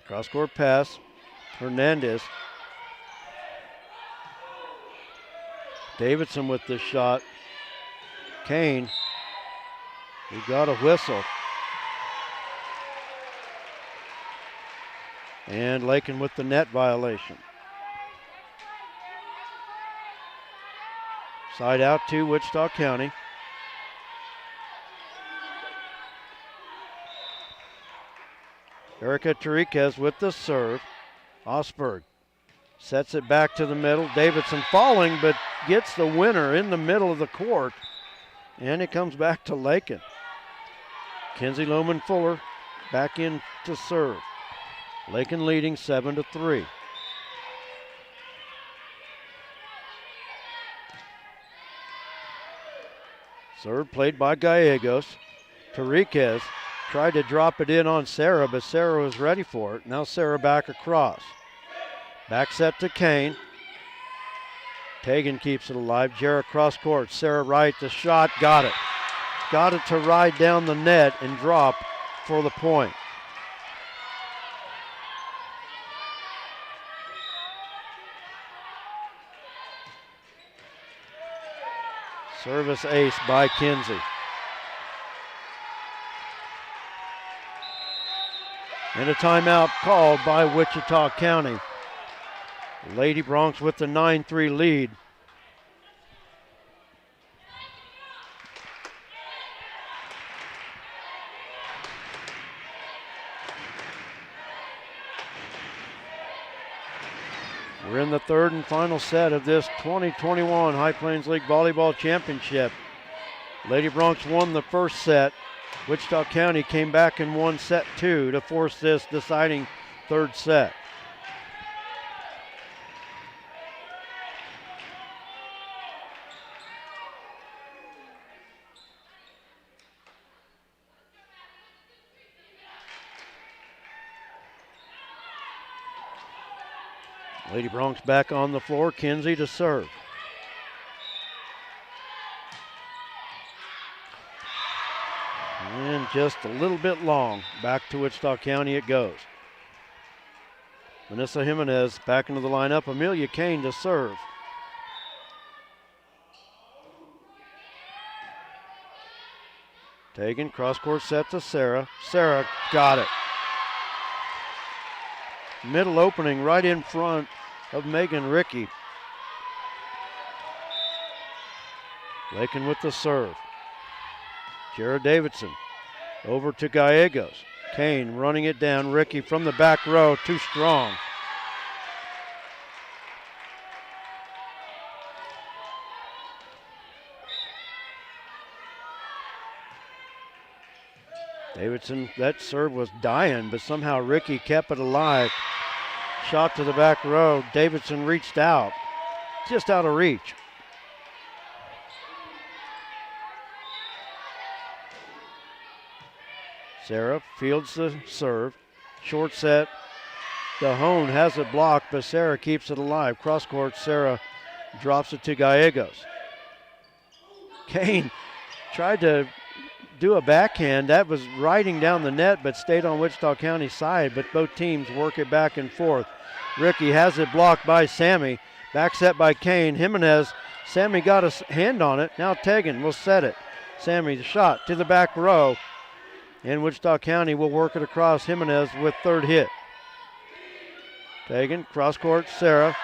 Cross court pass, Hernandez. Davidson with the shot. Kane. We got a whistle. And Lakin with the net violation. Side out to Wichita County. Erica Tariquez with the serve. Osberg sets it back to the middle. Davidson falling, but gets the winner in the middle of the court. And it comes back to Lakin. Kenzie Lohman Fuller back in to serve. Lakin leading 7-3. Serve played by Gallegos. Tariquez tried to drop it in on Sarah, but Sarah was ready for it. Now Sarah back across. Back set to Kane. Tegan keeps it alive. Jarrett cross court. Sarah Wright, the shot, got it. Got it to ride down the net and drop for the point. Service ace by Kinsey. And a timeout called by Wichita County. Lady Bronx with the 9-3 lead. We're in the third and final set of this 2021 High Plains League Volleyball Championship. Lady Bronx won the first set. Wichita County came back and won set 2 to force this deciding third set. Lady Bronx back on the floor. Kinsey to serve. And just a little bit long. Back to Wichita County it goes. Vanessa Jimenez back into the lineup. Amelia Kane to serve. Taken, cross-court set to Sarah. Sarah got it. Middle opening right in front of Megan Rickey. Lakin with the serve. Jared Davidson over to Gallegos. Kane running it down. Rickey from the back row, too strong. Davidson, that serve was dying, but somehow Rickey kept it alive. Shot to the back row. Davidson reached out, just out of reach. Sarah fields the serve. Short set. Dahone has it blocked, but Sarah keeps it alive. Cross court, Sarah drops it to Gallegos. Kane tried to do a backhand. That was riding down the net, but stayed on Wichita County's side, but both teams work it back and forth. Rickey has it blocked by Sammy. Back set by Kane. Jimenez. Sammy got a hand on it. Now Tegan will set it. Sammy, the shot to the back row. And Wichita County will work it across. Jimenez with third hit. Tegan, cross court, Sarah.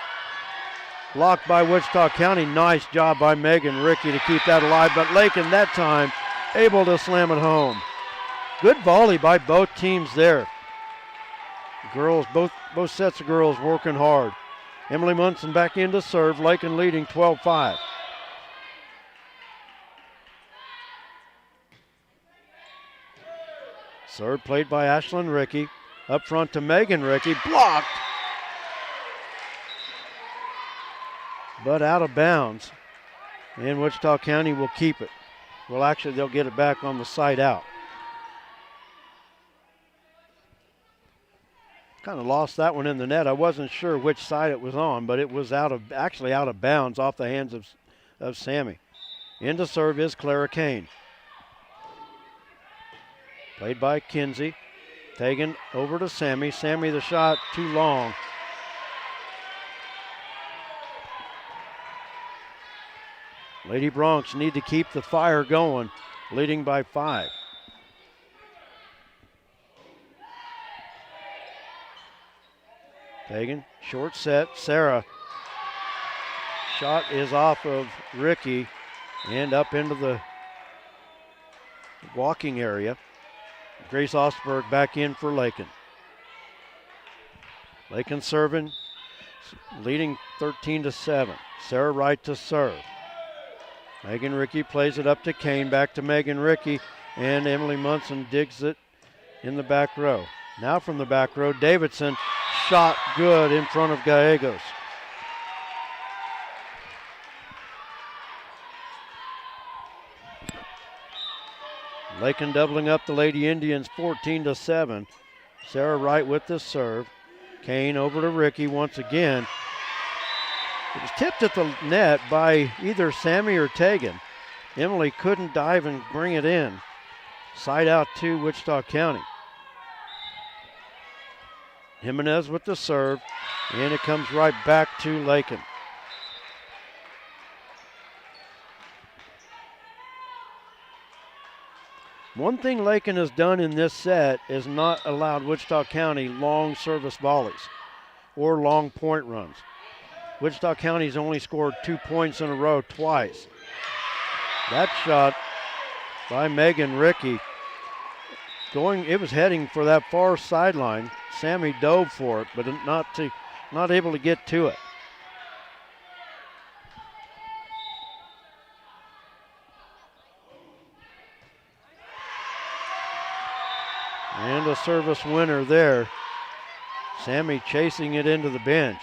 Blocked by Wichita County. Nice job by Megan Rickey to keep that alive, but Lakin that time able to slam it home. Good volley by both teams there. Girls, both sets of girls working hard. Emily Munson back in to serve. Lakin leading 12-5. Serve played by Ashlyn Rickey. Up front to Megan Rickey. Blocked. But out of bounds. And Wichita County will keep it. Well, actually, they'll get it back on the side out. Kind of lost that one in the net. I wasn't sure which side it was on, but it was actually out of bounds off the hands of Sammy. In to serve is Clara Kane. Played by Kinsey. Taken over to Sammy. Sammy the shot too long. Lady Bronx need to keep the fire going, leading by 5. Taken, short set, Sarah. Shot is off of Rickey and up into the walking area. Grace Ostberg back in for Lakin. Lakin serving, leading 13-7. Sarah Wright to serve. Megan Rickey plays it up to Kane, back to Megan Rickey, and Emily Munson digs it in the back row. Now from the back row, Davidson, shot good in front of Gallegos. Lakin doubling up the Lady Indians 14-7. Sarah Wright with the serve. Kane over to Rickey once again. It was tipped at the net by either Sammy or Tegan. Emily couldn't dive and bring it in. Side out to Wichita County. Jimenez with the serve, and it comes right back to Lakin. One thing Lakin has done in this set is not allowed Wichita County long service volleys or long point runs. Wichita County's only scored 2 points in a row twice. That shot by Megan Rickey it was heading for that far sideline. Sammy dove for it, but not able to get to it. And a service winner there. Sammy chasing it into the bench.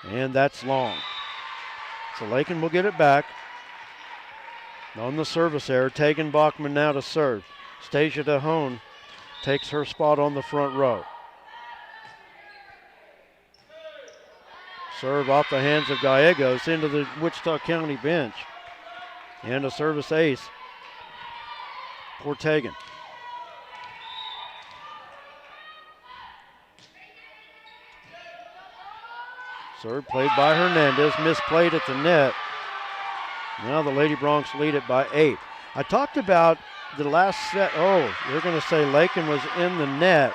And that's long. So Lakin will get it back. On the service error, Tegan Bachman now to serve. Stasia Dahone takes her spot on the front row. Serve off the hands of Gallegos into the Wichita County bench. And a service ace for Tegan. Serve played by Hernandez, misplayed at the net. Now the Lady Broncs lead it by 8. I talked about the last set. Oh, you're going to say Lakin was in the net.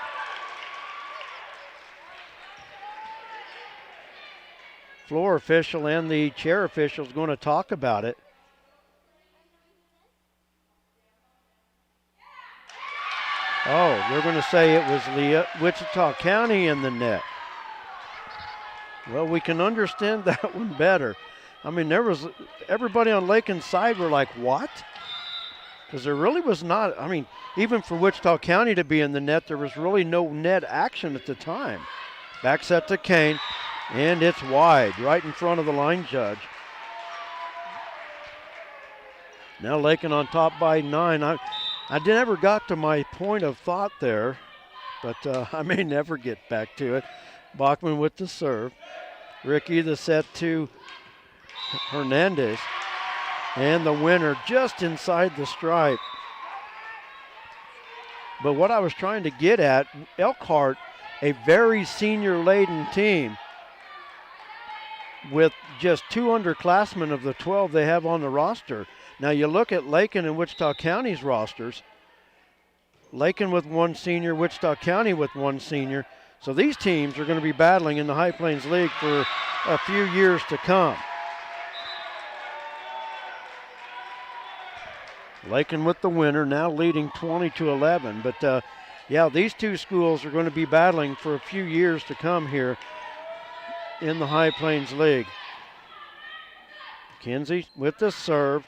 Floor official and the chair official is going to talk about it. Oh, they're going to say it was Wichita County in the net. Well, we can understand that one better. I mean, there was everybody on Lakin's side were like, what? Because there really was not, I mean, even for Wichita County to be in the net, there was really no net action at the time. Back set to Kane, and it's wide, right in front of the line judge. Now Lakin on top by 9. I never got to my point of thought there, but I may never get back to it. Bachman with the serve. Ricky the set to Hernandez. And the winner just inside the stripe. But what I was trying to get at, Elkhart, a very senior-laden team with just 2 underclassmen of the 12 they have on the roster. Now you look at Lakin and Wichita County's rosters. Lakin with 1 senior, Wichita County with 1 senior. So these teams are going to be battling in the High Plains League for a few years to come. Lakin with the winner, now leading 20-11. But yeah, these 2 schools are going to be battling for a few years to come here in the High Plains League. Kinsey with the serve.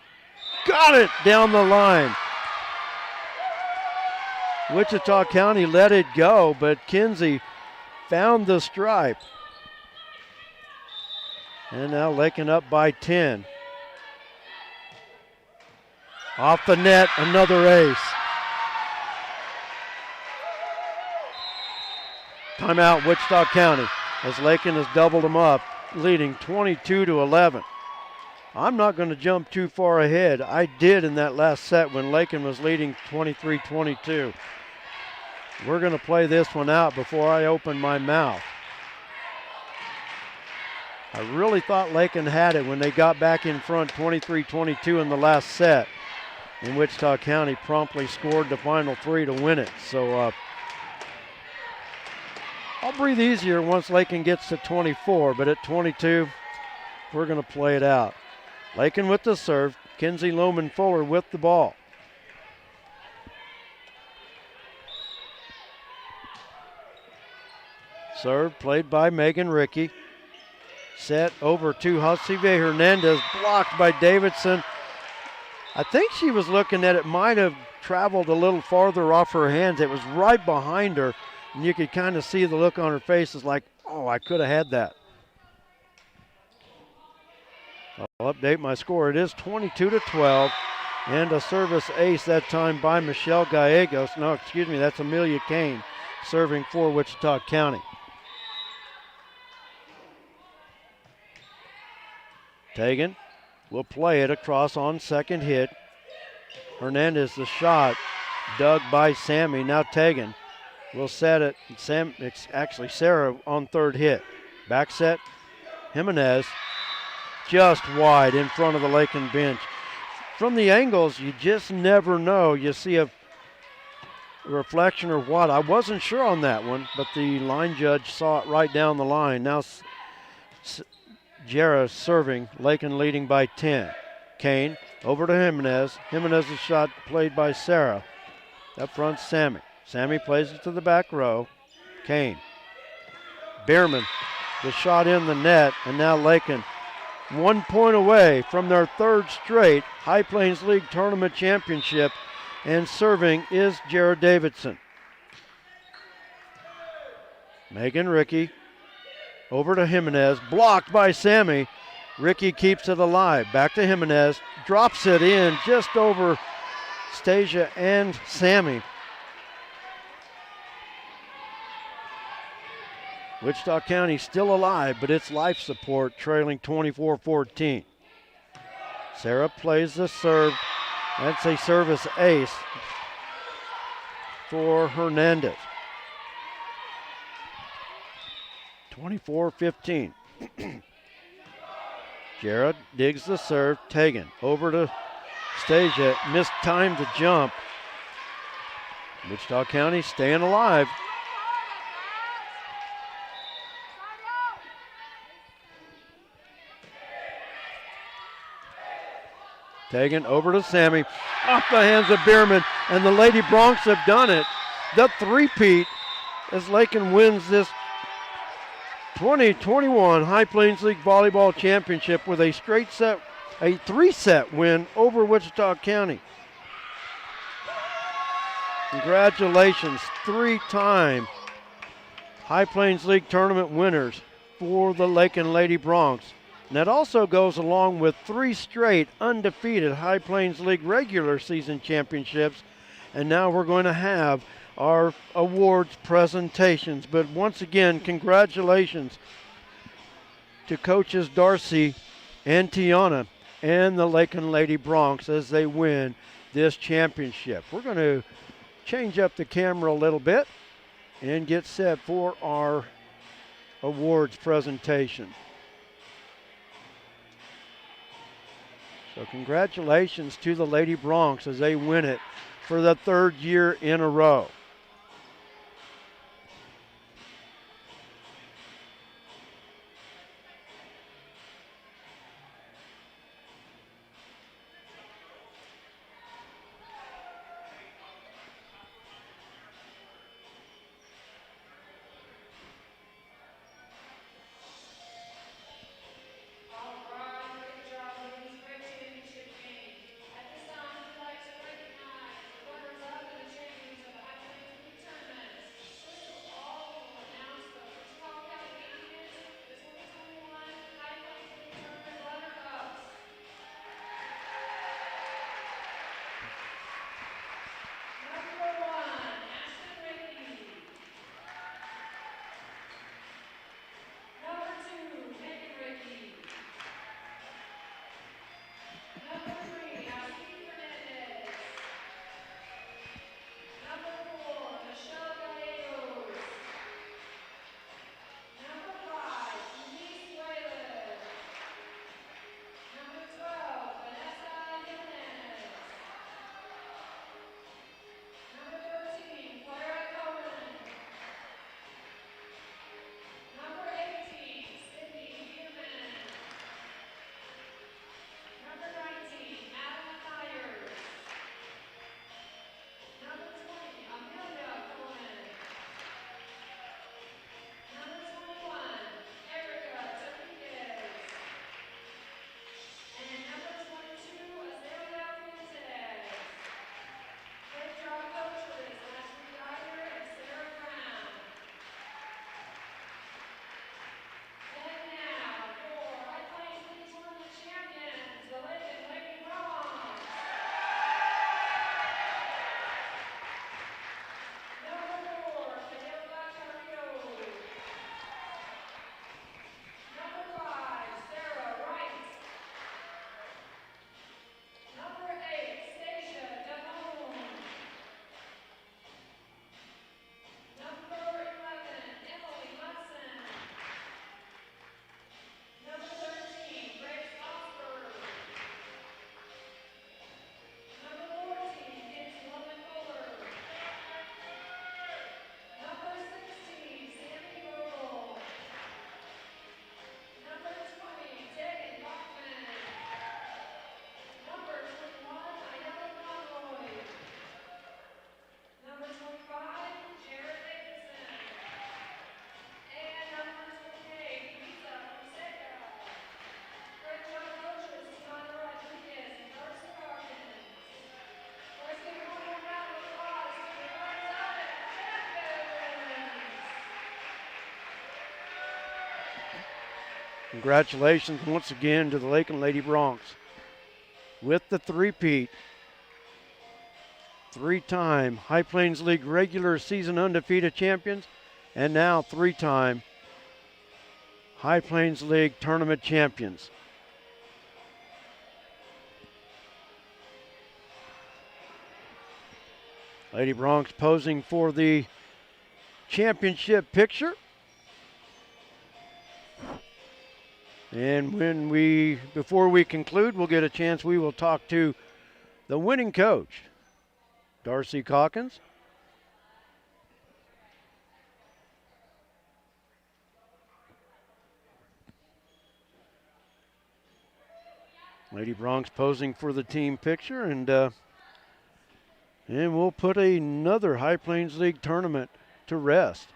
Got it down the line. Wichita County let it go, but Kinsey found the stripe. And now Lakin up by 10. Off the net, another ace. Timeout, Wichita County, as Lakin has doubled them up, leading 22-11. I'm not going to jump too far ahead. I did in that last set when Lakin was leading 23-22. We're going to play this one out before I open my mouth. I really thought Lakin had it when they got back in front 23-22 in the last set. And Wichita County promptly scored the final 3 to win it. So I'll breathe easier once Lakin gets to 24, but at 22, we're going to play it out. Lakin with the serve. Kinsey Lohman Fuller with the ball. Serve played by Megan Rickey. Set over to Josive Hernandez, blocked by Davidson. I think she was looking at it, might have traveled a little farther off her hands. It was right behind her, and you could kind of see the look on her face. It's like, oh, I could have had that. I'll update my score. It is 22-12, and a service ace that time by Michelle Gallegos. No, excuse me, that's Amelia Kane serving for Wichita County. Tegan will play it across on second hit. Hernandez the shot, dug by Sammy. Now Tegan will set it. It's actually Sarah on third hit. Back set, Jimenez just wide in front of the Lakin bench. From the angles, you just never know. You see a reflection or what. I wasn't sure on that one, but the line judge saw it right down the line. Now Jarrah serving, Lakin leading by 10. Kane over to Jimenez. Jimenez's shot played by Sarah. Up front, Sammy. Sammy plays it to the back row. Kane. Bierman, the shot in the net, and now Lakin 1 point away from their 3rd straight High Plains League Tournament Championship, and serving is Jared Davidson. Megan Rickey over to Jimenez, blocked by Sammy. Rickey keeps it alive. Back to Jimenez, drops it in just over Stasia and Sammy. Wichita County still alive, but it's life support, trailing 24-14. Sarah plays the serve. That's a service ace for Hernandez. 24-15. Jared digs the serve. Tegan over to Stasia. Mistimed the jump. Wichita County staying alive. Tegan over to Sammy. Off the hands of Bierman. And the Lady Broncs have done it. The three-peat as Lakin wins this 2021 High Plains League Volleyball Championship with a three-set win over Wichita County. Congratulations, three-time High Plains League tournament winners for the Lakin Lady Broncs. And that also goes along with 3 straight undefeated High Plains League regular season championships. And now we're going to have our awards presentations. But once again, congratulations to coaches Darcy and Tiana and the Lakin Lady Broncs as they win this championship. We're going to change up the camera a little bit and get set for our awards presentation. So congratulations to the Lady Broncs as they win it for the 3rd year in a row. Congratulations once again to the Lakin Lady Broncs with the three-peat. 3-time High Plains League regular season undefeated champions, and now 3-time High Plains League tournament champions. Lady Bronx posing for the championship picture. And before we conclude, we'll get a chance, we will talk to the winning coach, Darcy Calkins. Lady Bronx posing for the team picture, and we'll put another High Plains League tournament to rest.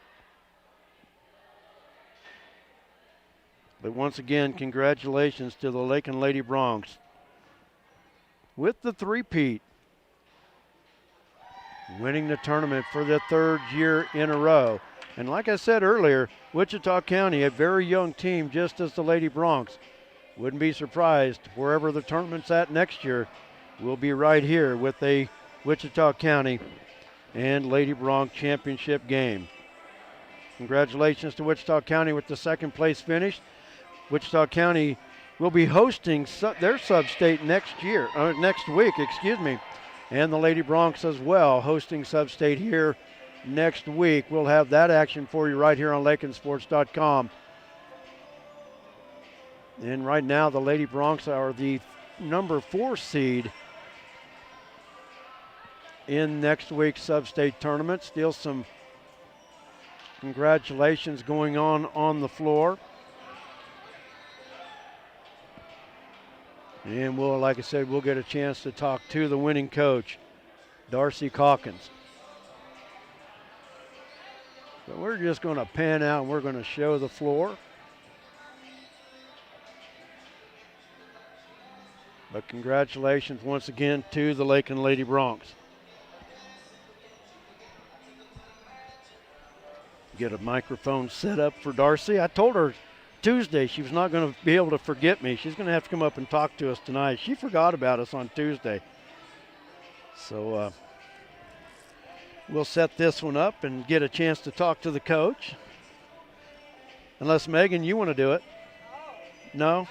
But once again, congratulations to the Lakin Lady Bronx with the three-peat, winning the tournament for the third year in a row. And like I said earlier, Wichita County, a very young team, just as the Lady Bronx. Wouldn't be surprised wherever the tournament's at next year, we'll be right here with a Wichita County and Lady Bronx championship game. Congratulations to Wichita County with the second place finish. Wichita County will be hosting their sub-state next week, and the Lady Bronx as well, hosting sub-state here next week. We'll have that action for you right here on LakinSports.com. And right now, the Lady Bronx are the number 4 seed in next week's sub-state tournament. Still some congratulations going on the floor. And like I said, we'll get a chance to talk to the winning coach, Darcy Calkins. But we're just going to pan out and we're going to show the floor. But congratulations once again to the Lakin Lady Bronx. Get a microphone set up for Darcy. I told her Tuesday she was not going to be able to forget me. She's going to have to come up and talk to us tonight. She forgot about us on Tuesday. So we'll set this one up and get a chance to talk to the coach. Unless, Megan, you want to do it? No?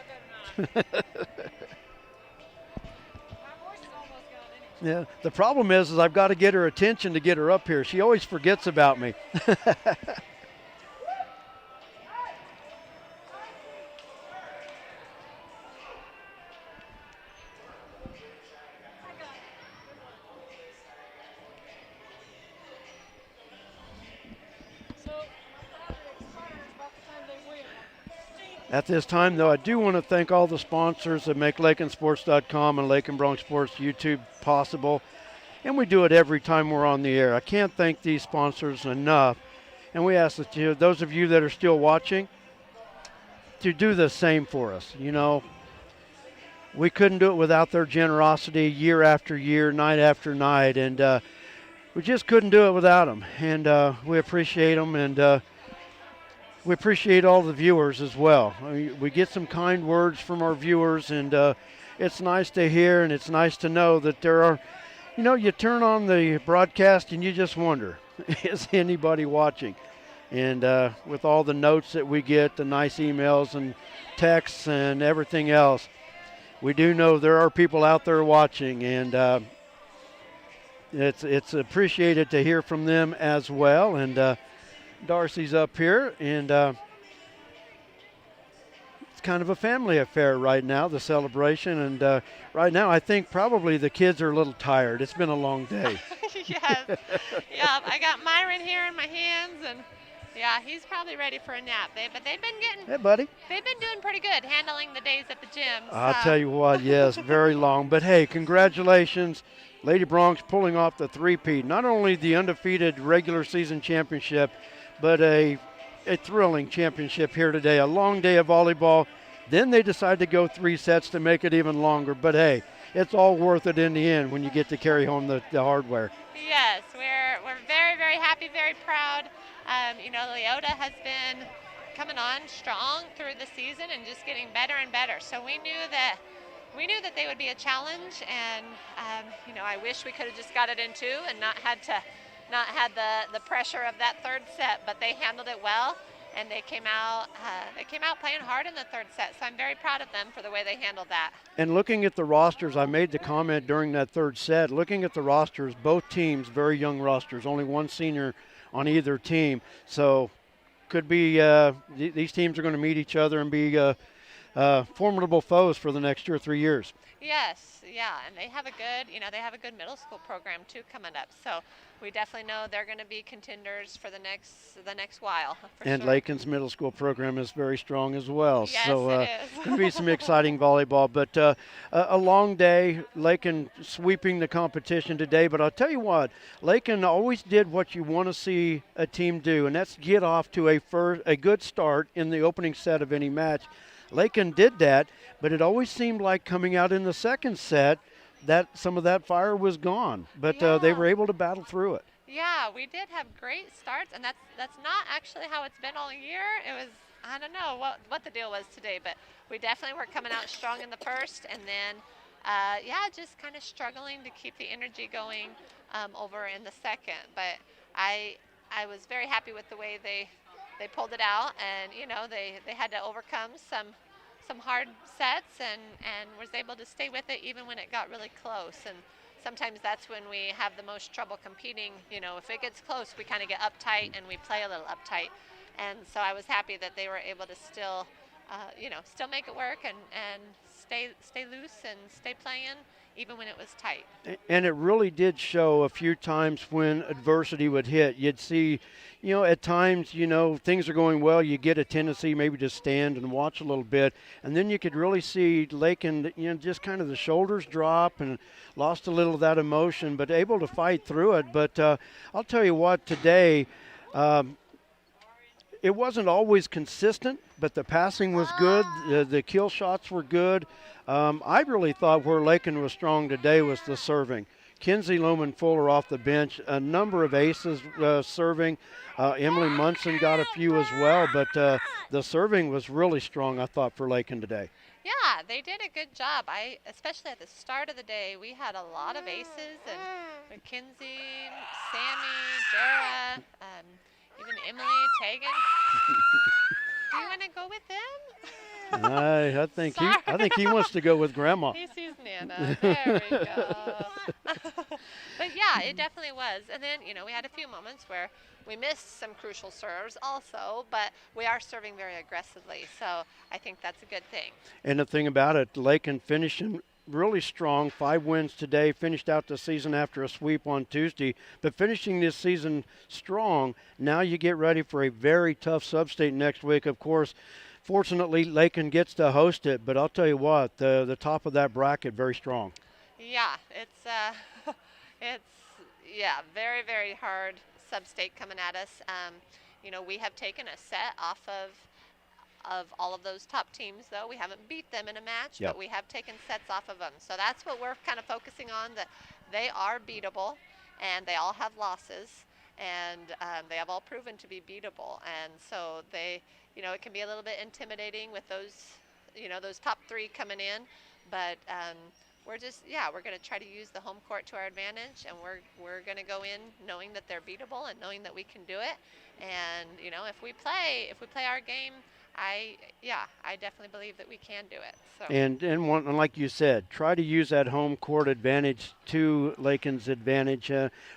Yeah, the problem is I've got to get her attention to get her up here. She always forgets about me. At this time, though, I do want to thank all the sponsors that make LakinSports.com and Lakin Bronx Sports YouTube possible. And we do it every time we're on the air. I can't thank these sponsors enough. And we ask that those of you that are still watching to do the same for us. You know, we couldn't do it without their generosity year after year, night after night. And we just couldn't do it without them. And we appreciate them. And we appreciate all the viewers as well. We get some kind words from our viewers, and it's nice to hear, and it's nice to know that there are, you turn on the broadcast and you just wonder, is anybody watching? And with all the notes that we get, the nice emails and texts and everything else, we do know there are people out there watching, and it's appreciated to hear from them as well. And Darcy's up here, and it's kind of a family affair right now, the celebration. And right now, I think probably the kids are a little tired. It's been a long day. Yes. Yeah, I got Myron here in my hands, and yeah, he's probably ready for a nap. But they've been Hey, buddy. They've been doing pretty good handling the days at the gym. I'll tell you what, yes, very long. But hey, congratulations. Lady Bronx pulling off the three-peat. Not only the undefeated regular season championship, but a thrilling championship here today. A long day of volleyball. Then they decide to go 3 sets to make it even longer. But hey, it's all worth it in the end when you get to carry home the hardware. Yes, we're very, very happy, very proud. Leota has been coming on strong through the season and just getting better and better. So we knew that they would be a challenge, and I wish we could have just got it in 2 and not had the pressure of that third set, but they handled it well. and they came out playing hard in the third set. So I'm very proud of them for the way they handled that. And looking at the rosters, I made the comment during that third set, looking at the rosters, both teams, very young rosters, only one senior on either team. So could be these teams are going to meet each other and be formidable foes for the next 2 or 3 years. Yes, yeah, and they have a good middle school program too coming up. So we definitely know they're going to be contenders for the next while. And sure. Lakin's middle school program is very strong as well. Yes, so it is. going to be some exciting volleyball. But a long day, Lakin sweeping the competition today. But I'll tell you what, Lakin always did what you want to see a team do, and that's get off to a good start in the opening set of any match. Lakin did that, but it always seemed like coming out in the second set that some of that fire was gone. But they were able to battle through it. Yeah, we did have great starts, and that's not actually how it's been all year. It was, I don't know what the deal was today, but we definitely were coming out strong in the first, and then just kind of struggling to keep the energy going over in the second. But I was very happy with the way they pulled it out, and they had to overcome some hard sets and was able to stay with it even when it got really close. And sometimes that's when we have the most trouble competing. If it gets close, we kind of get uptight and we play a little uptight. And so I was happy that they were able to still make it work and stay loose and stay playing even when it was tight. And it really did show a few times when adversity would hit. You'd see, at times, things are going well, you get a tendency maybe to stand and watch a little bit, and then you could really see Lakin, just kind of the shoulders drop and lost a little of that emotion, but able to fight through it. But I'll tell you what, today, it wasn't always consistent, but the passing was good. The kill shots were good. I really thought where Lakin was strong today was the serving. Kinsey Loman Fuller off the bench, a number of aces serving. Emily Munson got a few as well, but the serving was really strong, I thought, for Lakin today. Yeah, they did a good job. Especially at the start of the day, we had a lot of aces, and Mackenzie, Sammy, Jara, even Emily, Tegan. Do you want to go with them? I think he wants to go with Grandma. He sees Nana. There we go. But yeah, it definitely was. And then, we had a few moments where we missed some crucial serves also, but we are serving very aggressively. So I think that's a good thing. And the thing about it, Lakin finishing really strong, 5 wins today, finished out the season after a sweep on Tuesday, but finishing this season strong. Now you get ready for a very tough sub-state next week. Of course, fortunately, Lakin gets to host it, but I'll tell you what, the top of that bracket, very strong. Yeah, it's very, very hard sub-state coming at us. We have taken a set off of all of those top teams, though. We haven't beat them in a match, but we have taken sets off of them. So that's what we're kind of focusing on, that they are beatable, and they all have losses, and they have all proven to be beatable. And so they, it can be a little bit intimidating with those top 3 coming in, but we're going to try to use the home court to our advantage, and we're going to go in knowing that they're beatable and knowing that we can do it. And if we play our game, I definitely believe that we can do it. So. And like you said, try to use that home court advantage to Lakin's advantage.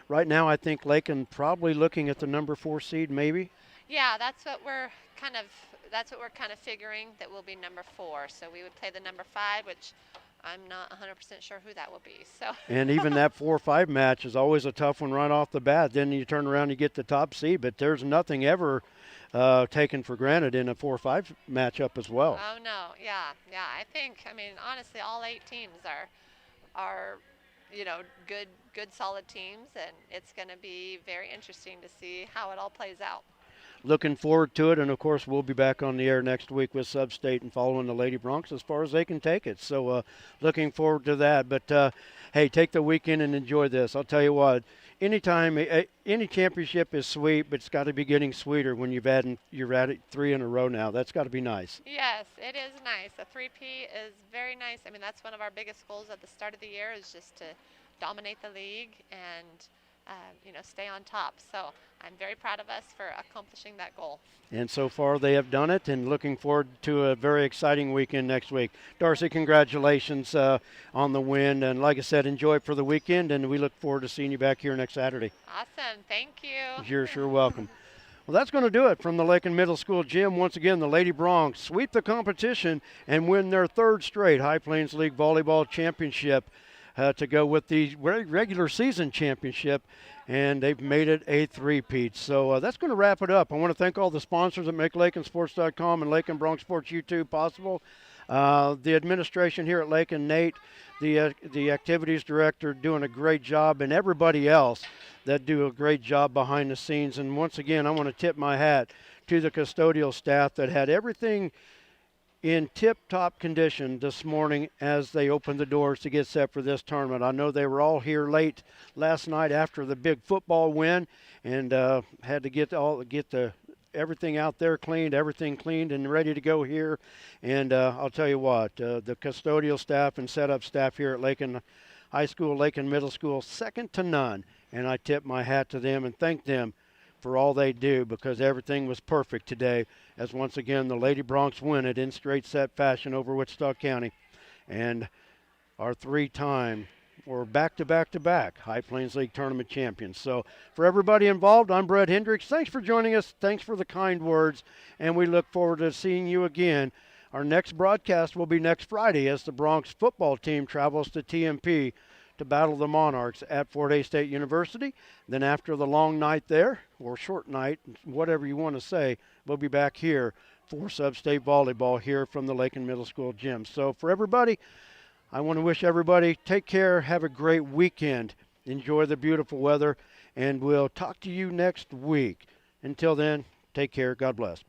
Right now, I think Lakin probably looking at the number 4 seed, maybe. Yeah, that's what we're kind of figuring, that we'll be number 4. So we would play the number 5, which I'm not 100% sure who that will be. So. And even that 4-5 match is always a tough one right off the bat. Then you turn around and you get the top seed, but there's nothing ever taken for granted in a 4-5 matchup as well. Oh no, yeah. Honestly, all 8 teams are good solid teams, and it's going to be very interesting to see how it all plays out. Looking forward to it, and of course we'll be back on the air next week with Sub-State and following the Lady Broncs as far as they can take it. So looking forward to that. But hey, take the weekend and enjoy this. I'll tell you what, anytime any championship is sweet, but it's got to be getting sweeter when you're at 3 in a row now. That's got to be nice. Yes, it is nice. A 3P is very nice. That's one of our biggest goals at the start of the year, is just to dominate the league, and stay on top. So I'm very proud of us for accomplishing that goal. And so far they have done it, and looking forward to a very exciting weekend next week. Darcy, congratulations on the win, and like I said, enjoy it for the weekend, and we look forward to seeing you back here next Saturday. Awesome. Thank you. You're sure welcome. Well, that's going to do it from the Lakin Middle School gym. Once again, the Lady Broncs sweep the competition and win their third straight High Plains League Volleyball Championship to go with the regular season championship, and they've made it a three-peat. So that's going to wrap it up. I want to thank all the sponsors that make LakinSports.com and Lakin Bronx Sports YouTube possible. The administration here at Lakin, Nate, the activities director, doing a great job, and everybody else that do a great job behind the scenes. And once again, I want to tip my hat to the custodial staff that had everything in tip-top condition this morning as they opened the doors to get set for this tournament. I know they were all here late last night after the big football win, and had to get everything out there cleaned, everything cleaned and ready to go here. And I'll tell you what, the custodial staff and setup staff here at Lakin High School, Lakin Middle School, second to none. And I tip my hat to them and thank them for all they do, because everything was perfect today, as once again the Lady Broncs win it in straight set fashion over Wichita County, and our three-time or back-to-back-to-back High Plains League Tournament champions. So for everybody involved, I'm Brett Hendricks. Thanks for joining us. Thanks for the kind words, and we look forward to seeing you again. Our next broadcast will be next Friday as the Broncs football team travels to TMP to battle the Monarchs at Fort Hays State University. Then after the long night there, or short night, whatever you want to say, we'll be back here for sub-state volleyball here from the Lakin Middle School gym. So for everybody, I want to wish everybody take care, have a great weekend, enjoy the beautiful weather, and we'll talk to you next week. Until then, take care. God bless.